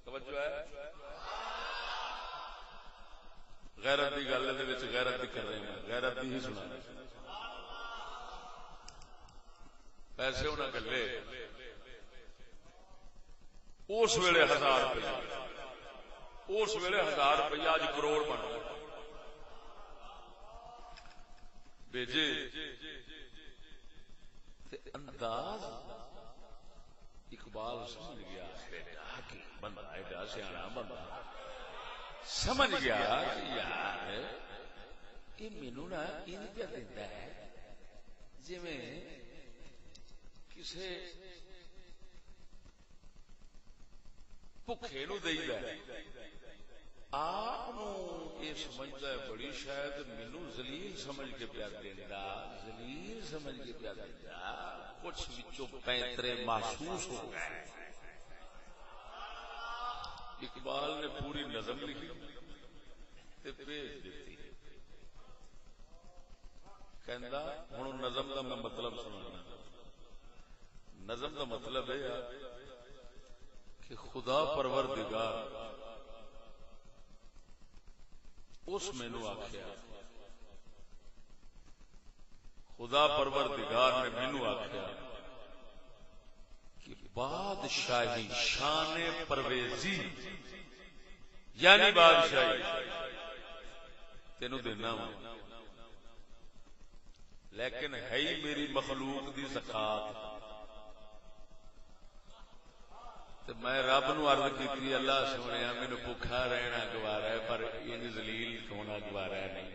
توجہ ہے. غیرت دی گل دے وچ غیرت دی کر رہے ہیں, غیرت دی ہی سنا. پیسے انہیں کھلے اس ویلے 1000 روپیہ, اس ویلے 1000 روپیہ اج کروڑ بن گیا. بھیجے انداز اقبال سمجھ گیا کہ بندہ ایڈا سیاح بندہ سمجھ گیا کہ یار یہ مینو نا یہ پیا دینا ہے جی میں کسی بھوکے نو دے آپ یہ سمجھتا ہے بڑی شاید مینو ذلیل سمجھ کے پیا دینا, ذلیل سمجھ کے پیا دینا. کچھ وچوں پینترے محسوس ہو گئے. اقبال نے پوری نظم لکھی تے بھیج دیتی. کہندا ہن نظم دا میں مطلب سنانا. نظم دا مطلب ہے کہ خدا پروردگار اس مینو آخیا, خدا پروردگار نے مینو آخیا کہ بادشاہی شان پرویزی یعنی بادشاہی تینو دینا وا, لیکن ہے ہی میری مخلوق دی زکات. میں رب نو عرض کی اللہ سونے مینو بھوکھا رہنا گوارا ہے پر یہ ذلیل ہونا گوارا ہے نہیں.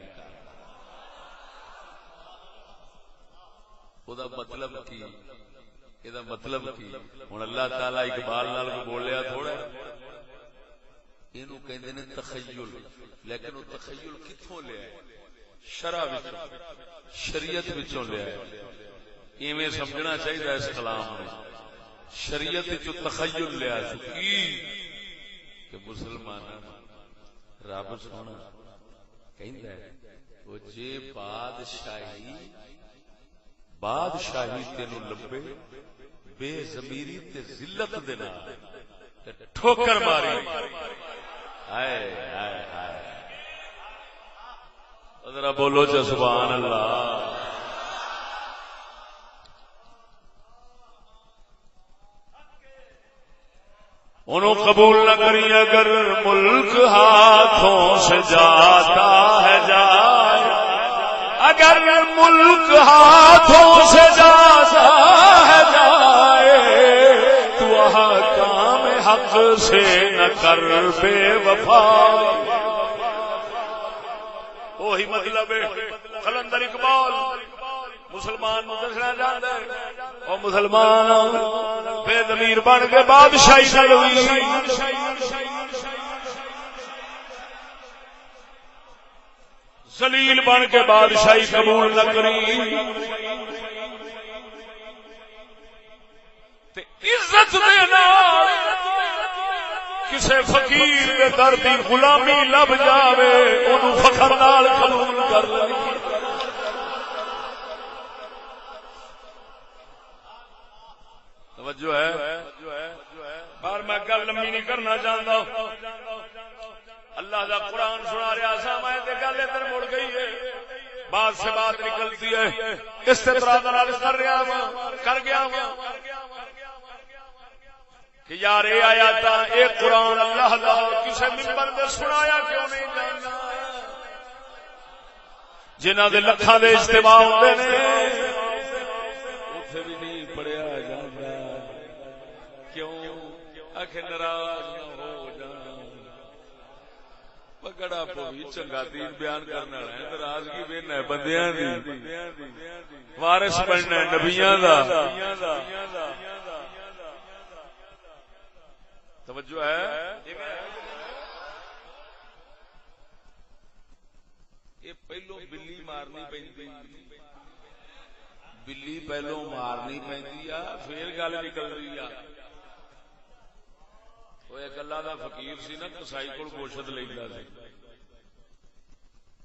وہ مطلب کی یہ مطلب کی ہوں اللہ تعالی اقبال نال بولیا تھوڑا یہ کہندے نے تخیل, لیکن وہ تخیل کتوں لیا ہے؟ شرع وچوں, شریعت وچوں لیا ہے. ایویں سمجھنا چاہیے اس کلام میں. شریعت جو تخیل لیا کی کہ مسلمان رب سونا کہندا ہے وہ جے بادشاہی تینوں لبے بے ضمیری تے ذلت دے نال تے ٹھوکر ماری. ہائے ہائے ہائے ذرا بولو جو سبحان اللہ. انہوں قبول نہ کری اگر ملک ہاتھوں سے جاتا ہے جائے, اگر ملک ہاتھوں سے جاتا ہے جائے تو احکام حق سے نہ کر بے وفا. وہی مطلب ہے قلندر اقبال مسلمان دسنا چاہتا ہے اور مسلمان بے ضمیر بن کے بادشاہی کر ہوئی, ذلیل بن کے بادشاہی قبول نہ کری. عزت دینا کسے فقیر کے در دی غلامی لب جاوے انہوں فخر نال قبول کر لے. توجہ ہے. بار میں گل لمبی نہیں کرنا چاہتا. اللہ دا قرآن سنا رہا سا میں تے گل ادھر مڑ گئی ہے, بات سے بات نکلتی ہے, استطراد نال کر گیا کہ یار اے آیات اے قرآن اللہ دا کسے منبر تے سنایا کیوں نہیں جاننا. جنہاں دے لکھاں دے اجتماع ہوندے نے اوتھے بھی نہیں پڑھیا جاندا. کیوں آخر ناراض نہ ہو جانا. پگڑا پوی چنگا دین بیان کرنا ہے, ناراضگی بین ہے بندیاں دی, وارث بننا ہے نبیاں دا. توجہ ہے. یہ پہلو بلی مارنی پی, بلی پہلو مارنی پی پھر گل نکل رہی ہے. وہ ایک اللہ دا فقیر سی نا کسائی کو گوشت لینا سی.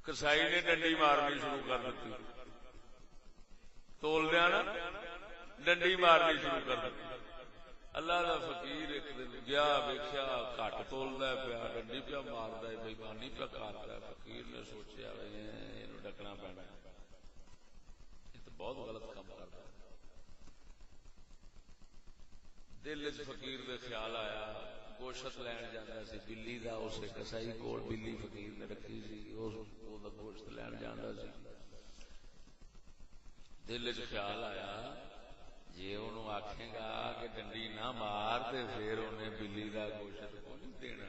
کسائی نے ڈنڈی مارنی شروع کر دیتی. تول دیا نا ڈنڈی مارنی شروع کر دیتی. اللہ دا فقیر ایک دن گیا ویکھیا گھٹ تولدا پیا ڈنڈی پیا ماردا ہے بےمانی پیا کردا ہے. فقیر نے سوچیا اینو ڈکنا پینا یہ تو بہت غلط کام کردا ہے. دل وچ فقیر دے خیال آیا گوشت لین جانا سی بلی دا اسے کسائی کول بلی فقیر نے رکھی سی او دا گوشت لین جانا سی. دل وچ خیال آیا جی انہوں آکھے گا کہ ڈنڈی نہ مار تے پھر انہیں بلی دا گوشت کو نہیں دینا.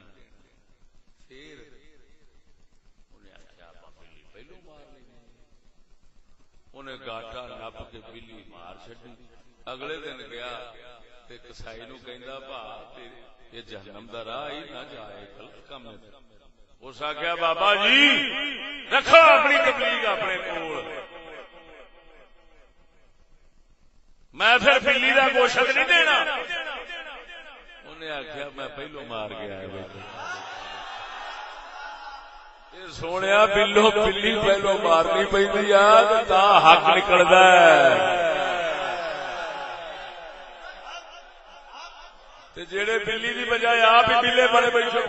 پھر انہیں آخیا بلی پہلو مار لیں. انہیں گاٹا نپ کے بلی مار چڈی. اگلے دن گیا تے کسائی نو کہندا بھا یہ جہنم دا راہ ہی نہ جائے غلط کم ہے. اس آخیا بابا جی رکھو اپنی تبلیغ اپنے کول میں پھر بلی دا گوشت نہیں دینا. انہیں آخیا میں پہلو مار گیا سونے بلو بلی پہلو مارنی پی حق نکلدا جڑے بلی دی بجائے آپ ہی بلے بڑے بیٹھے.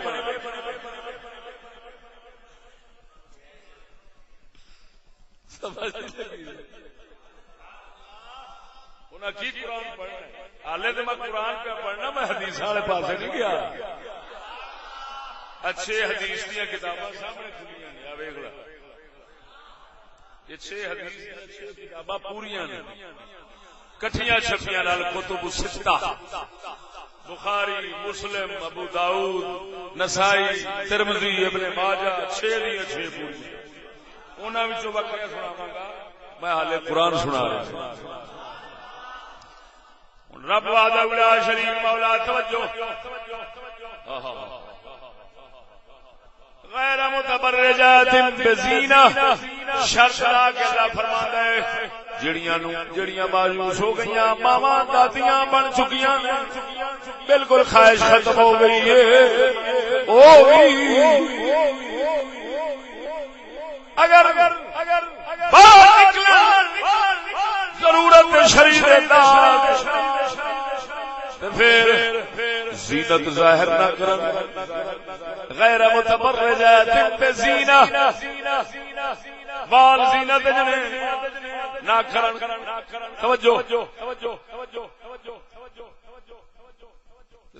کی قرآن پڑھنا حالے تو میں قرآن پہ پڑھنا میں حدیث والے پاسے نہیں گیا. اچھے حدیث دیا کتاباں سامنے کھلیاں نے ویکھ لو. یہ 6 حدیث کتاباں پوریاں نے کٹھیاں چھپیاں نال کتب الستہ بخاری مسلم ابو داؤد نسائی ترمذی ابن ماجہ 6 دی 6 پوری. انہاں وچوں وقت سناواں گا میں حالے قرآن سنا رہا ہوں. رب وحدہ لا شریک مولا توجہ غیر متبرجات بزینہ شرط لا کے اللہ فرماتا ہے جڑیاں مایوس ہو گئیاں ماواں دادیاں بن چکیاں بالکل خواہش ختم ہو گئی ہے. اگر باہر نکلا ضرورت شریعت پھر زینت ظاہر نہ کرن غیر متبرجات بزینہ وال زینت نہ کرن. توجہ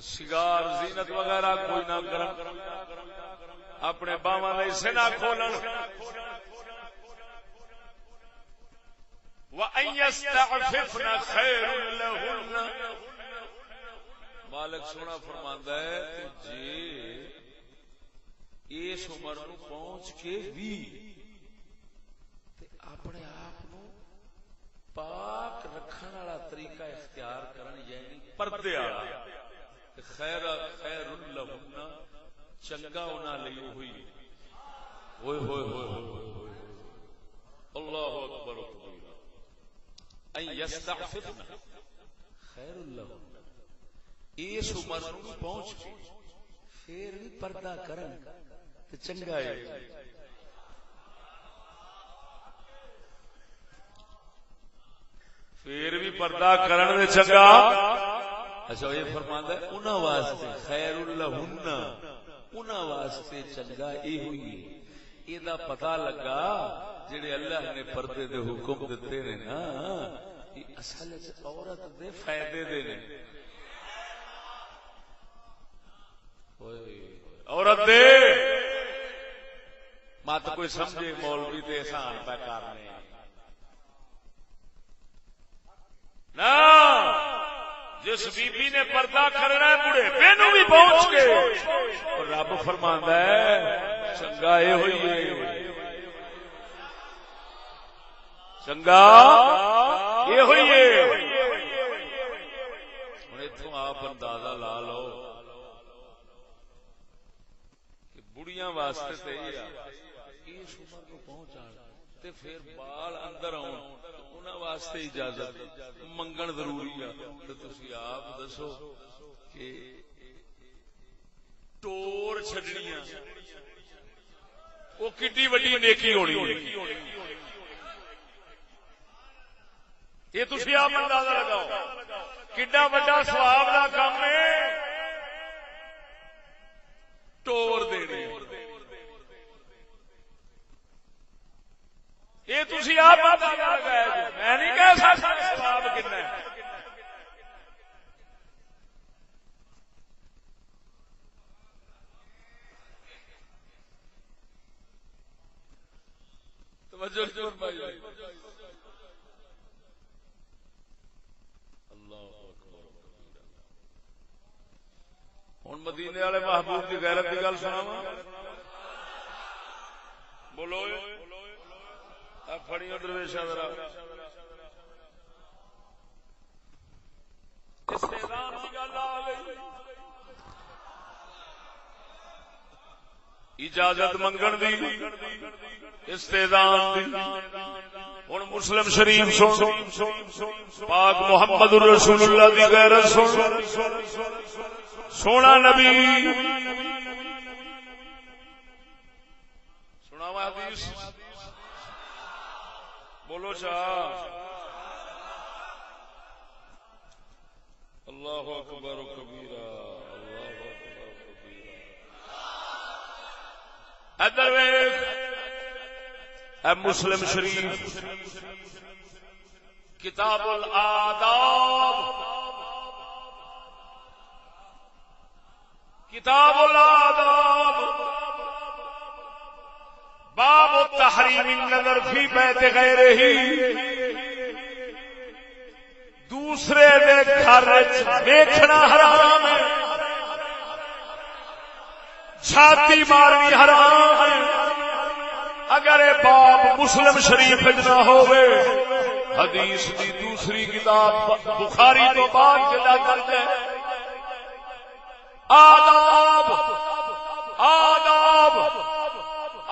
سگار زینت وغیرہ کوئی نہ کرن. اپنے باواں دے حصے نہ کھولن. وَأَن يَسْتَعْفِفْنَ خَيْرٌ لَهُنَّ. مالک سونا فرماندا ہے جی اس عمر نو پہنچ کے بھی اپنے آپ نو پاک رکھن والا طریقہ اختیار کرن یعنی پردے والا. خیر لہن چنگا انہاں لئی ہوئی. ہوئے ہوئے ہوئے اللہ اکبر ان یستعففن خیر لہن. اس عمر نو پہنچ کے پھر بھی پردہ کرن تے چنگا ہے. پھر بھی پردہ کرن تے چنگا. اچھا یہ فرماندا ہے انہاں واسطے خیر لہن انہاں واسطے چنگا یہ ہوئی. یہ دا پتہ لگا جڑے اللہ نے پردے دے حکم دتے نے نا یہ اصل وچ عورت دے فائدے دے نے. عورت دے مت کوئی سمجھے مولوی تے احسان پہ کرنے نا. جس بی بی نے پردہ کرنا ہے بڑھے نو بھی پہنچ کے اور رب فرماندا ہے چنگا اے ہوئی ہے. چنگا اے ہوئی ہے. ہن ایتھوں آپ اندازہ لا لو بڑیاں واسطے تے اس عمر کو پہنچا تے پھر بال اندر آن انہاں واسطے اجازت منگن ضروری ہے. تے تسی آپ دسو کہ ٹور چھڈنیاں وہ کتنی وڈی نیکی ہونی ہے. یہ تسی آپ اندازہ لگاؤ کڈا وڈا ثواب دا کام ہے ٹور دینے. یہ تسی آپ اندازہ لگایا میں نہیں کہہ سکتا ثواب کتنا ہے. توجہ بھائی ہوں مدینے والے محبوب کی غیرت کی گل سنا بولو فڑی درویشا ذرا اجازت منگن دی استئذان دی. ہن مسلم شریف سن پاک محمد رسول اللہ دی غیرت سن. سونا نبی سناوا حدیث بولو شاہ اللہ اکبر کبیرہ اللہ اکبر کبیرہ. ادھر اے مسلم شریف کتاب الآداب کتاب الآداب باب تحریم النظر فی بیت غیرہ. دوسرے دے گھر دیکھنا حرام ہے چھاتی مارنی حرام ہے. اگر یہ باب مسلم شریف نہ ہوئے حدیث دی دوسری کتاب بخاری تو بعد جدا کر دے. آداب آداب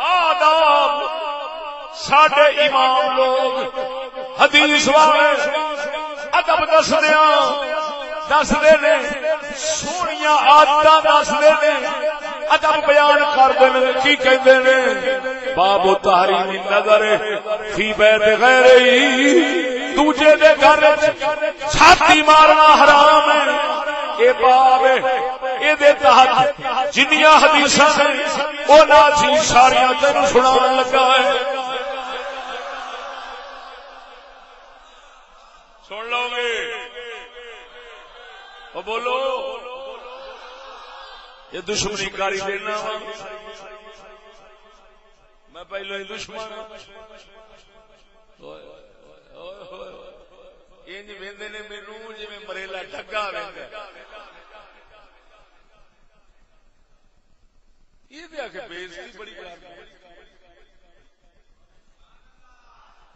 آداب ساڈے امام لوگ حدیث والے ادب دسدے نے سونیاں عادتاں دسدے نے ادب بیان کردے نے. کی کہندے نے باب تحریم النظر فی بیت غیرہ. دوجے دے گھر چھاتی مارنا حرام ہے. اے باب اے دے تحت جنیاں حدیثاں نے او ناچی ساریاں تینوں سنان لگا ہے. سن لو گے او بولو یہ دشمنی کاری دینا میں پہلو ہی دشمن انج ویندے نے مینوں جویں مریلا ڈھگا ویندا. یہ بھی آکھے بےزتی بڑی کر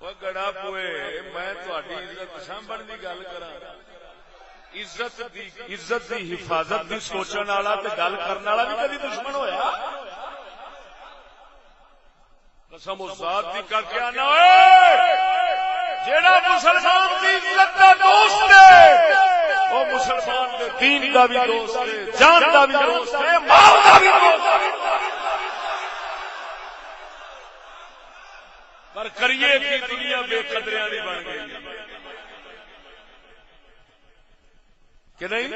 وہ گڑا پوئے میں تہاڈی عزت سامبھن دی گل کراں. عزت دی حفاظت دی سوچن والا تے گل کرن والا بھی کبھی دشمن ہویا. قسم ذات دی کر کے آنا جیڑا مسلمان دی عزت دا دوست ہے وہ مسلمان دے دین دا بھی دوست ہے جان دا بھی دوست ہے مال دا بھی دوست ہے. پر کریے کہ دنیا بے قدریاں نہیں بن گئی کہ نہیں.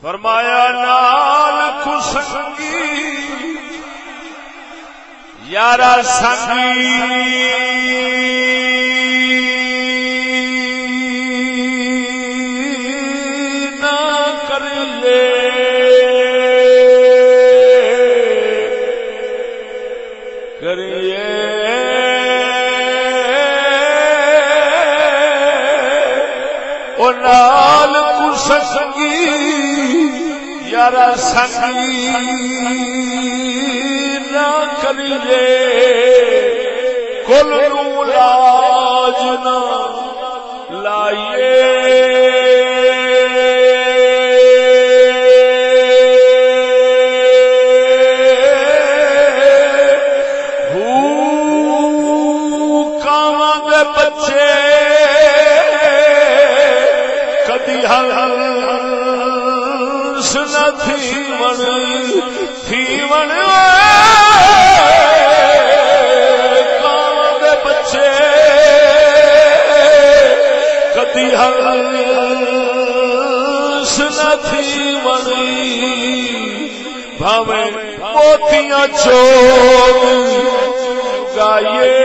فرمایا نال خسنگی یارا سنگی نہ کر لے کریے او نال خسنگی یارا سنگی نہ کریے کل نو لاج نہ لائیے تھیون کان دے بچے کدی ہنس نہ تھیون بھاویں موتیاں چوگ گائیے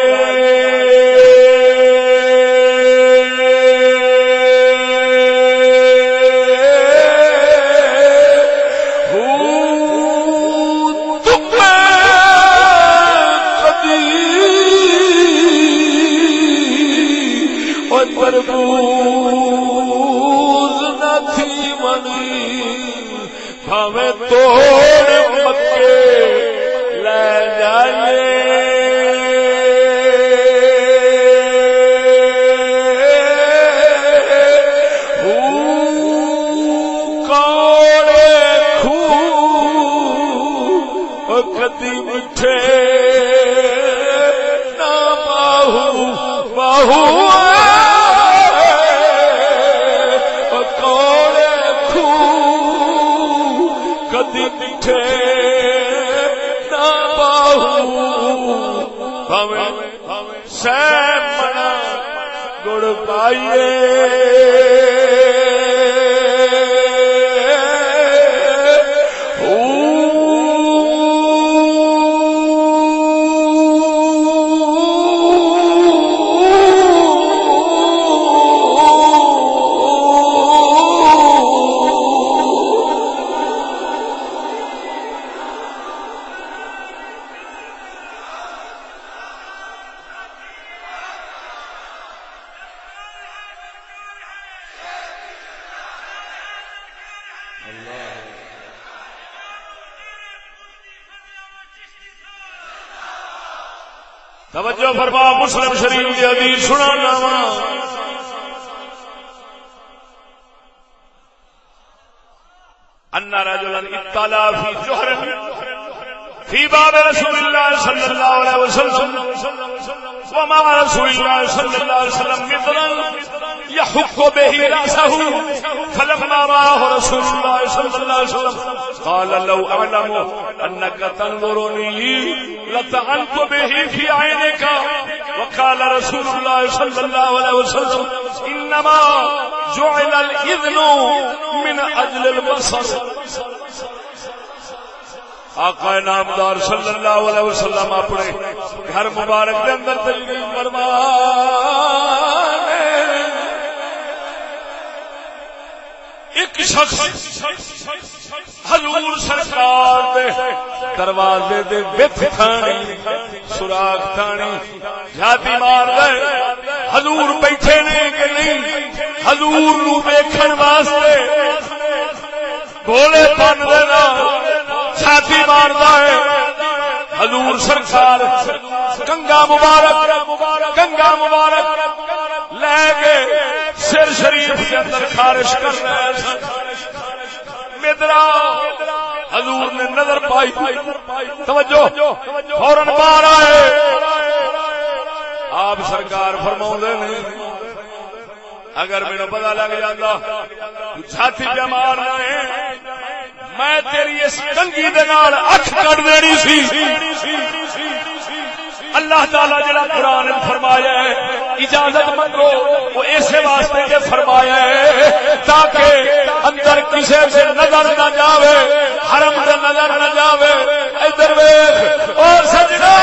تربوز نہ تھی منی ہمیں توڑ مکے لے جائیے کوڑے خوہ کدی مٹھے نہ باہو باہو گڑ پائیے توجہ فرما مسلم شریف کی حدیث سنانا ان رجلا اطلع في جحر في باب رسول الله صلى الله عليه وسلم وما رسول الله صلى الله عليه وسلم مثلا يحك به رأسه فلما رآه رسول الله صلى الله عليه وسلم قال لو أعلم أنك تنظرني لطعنت به في عينك وقال رسول الله صلى الله عليه وسلم إنما جعل الإذن من أجل البصر آقا نامدار صلی اللہ علیہ وسلم اپنے گھر مبارک کے اندر تشریف فرما ایک شخص حضور سرکار دے دروازے دے وچ تھانی سوراخ تھانی جھاتی مار دے حضور بیٹھے نے کہ نہیں حضور نو ویکھن واسطے بولے پن دے نا چھاتی ماردا ہے حضور سرکار کنگا مبارک لے کے سر شریف کے اندر خارش کر رہے ہیں مدرا حضور نے نظر پائی توجہ فوراً باہر آئے آپ سرکار فرماؤندے نے اگر میرے پتہ لگ جاتا چھاتی پہ مارنا ہے میں تیری اس کنگھی دے نال اکھ کٹ دینی سی اللہ تعالی جڑا قرآن فرمایا ہے اجازت منگو وہ ایسے واسطے کہ فرمایا ہے تاکہ اندر کسی سے نظر نہ جاوے حرم سے نظر نہ جاوے ادھر ویکھ او سجنا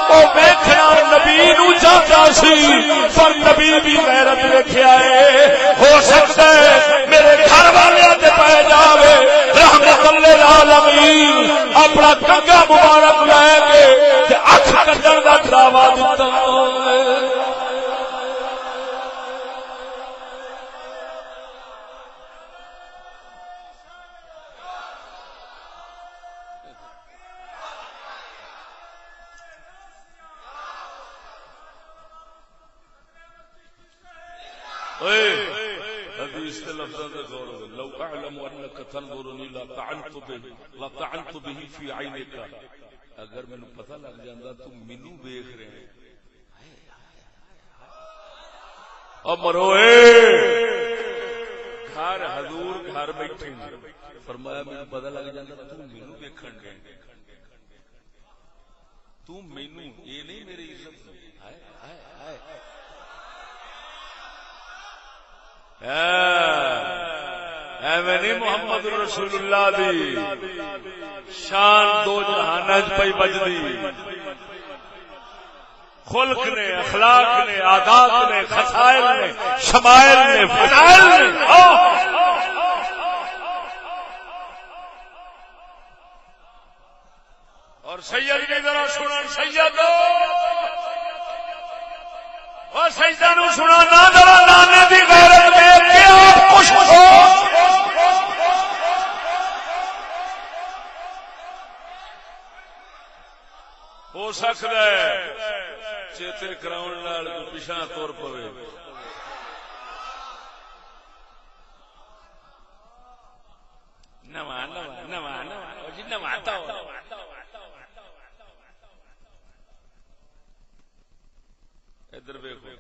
او ویکھنا نبی نو چاہتا سی پر نبی بھی غیرت رکھیا ہے ہو سکتا ہے میرے گھر والے تے پے جاوے رحمت للعالمین اپنا کنگا مبارک لے کے تے اکھ کڈن دا ڈراوا دتا حدیث کے لفظوں سے غور کرو. لو اعلم انک تنظرنی لطعنت به فی عینک. اگر مینوں پتہ لگ جاندا تو مینوں ویکھ رہے ہیں. او مروئے گھر حضور گھر بیٹھے فرمایا مینوں پتہ لگ جاندا تو مینوں ویکھن گئے. تو مینوں یہ نہیں میری عزت. ہائے ہائے ہائے ایویں نہیں محمد رسول اللہ دی شان دو جہان پئی بجدی. خلق نے، اخلاق نے، عادات نے، خصائل نے، شمائل نے، فضائل نے. اور سید کی ذرا سنن سید اور سجدہ نو سنا نہ ذرا نانے دی غیرت دیکھ کے آپ خوش ہو سکتا ہے چیتے کراؤن نال پیچھا تور پوے. نواں نواں نواں نواں جی نواں تو ادھر دیکھو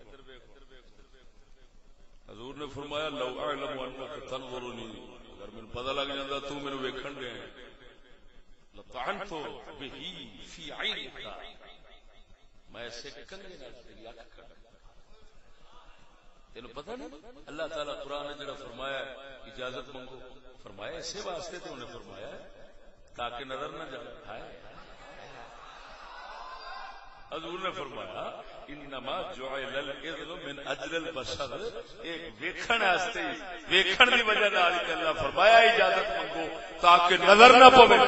حضور نے فرمایا لو اعلم انک تنظرنی. اگر مینوں پتہ لگ جاندا تو مینوں ویکھن دے لطعنت به فی عینک. میں ایسے کنگے نال تیری اکھ کٹ. تینوں پتہ نہیں اللہ تعالی قرآن نے جڑا فرمایا اجازت منگو فرمایا اسی واسطے تو انہیں فرمایا تاکہ نظر نہ جائے. حضور نے فرمایا انما جعل الاذن من اجل البصر. ایک ویکھن واسطے ویکھن دی وجہ نال اللہ فرمایا اجازت منگو تاکہ نظر نہ پوے.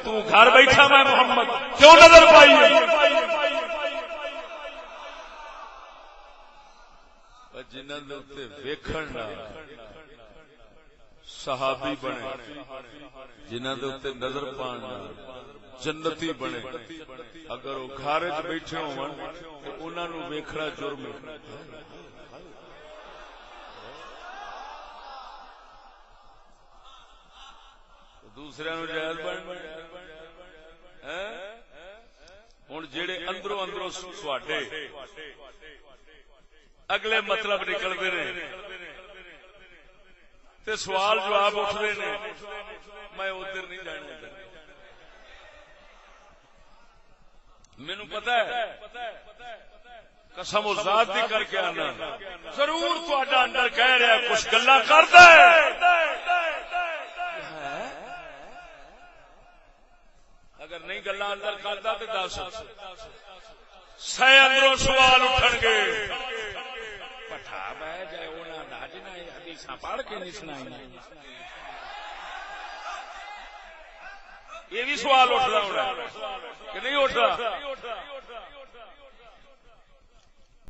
تو گھر بیٹھا میں محمد کیوں نظر پائی؟ جنہاں دے اوتے ویکھن نال صحابی بنے، جنہاں دے اوتے نظر پان نال جنتی بنے. اگر وہ گھر وچ بیٹھے ہون تے انہاں نو ویکھنا جرم ہے. دوسرے نو جائز بن ہن جڑے اندروں اندروں تواڈے اگلے مطلب نکلتے ہیں تے سوال جواب اٹھتے ہیں. میں ادھر نہیں جانا. مینوں پتہ ہے قسم و ذات دی کر کے آنا ضرور تہاڈا اندر کہہ رہا کچھ گلاں کردا ہے. اگر نہیں گلاں اندر کردا تے دس سہ اندروں سوال اٹھن گے. پٹھا بہ جائے انہاں دا جنہاں حدیثاں پڑھ کے نہیں سنائی. یہ بھی سوال اٹھتا ہونا کہ نہیں اٹھتا.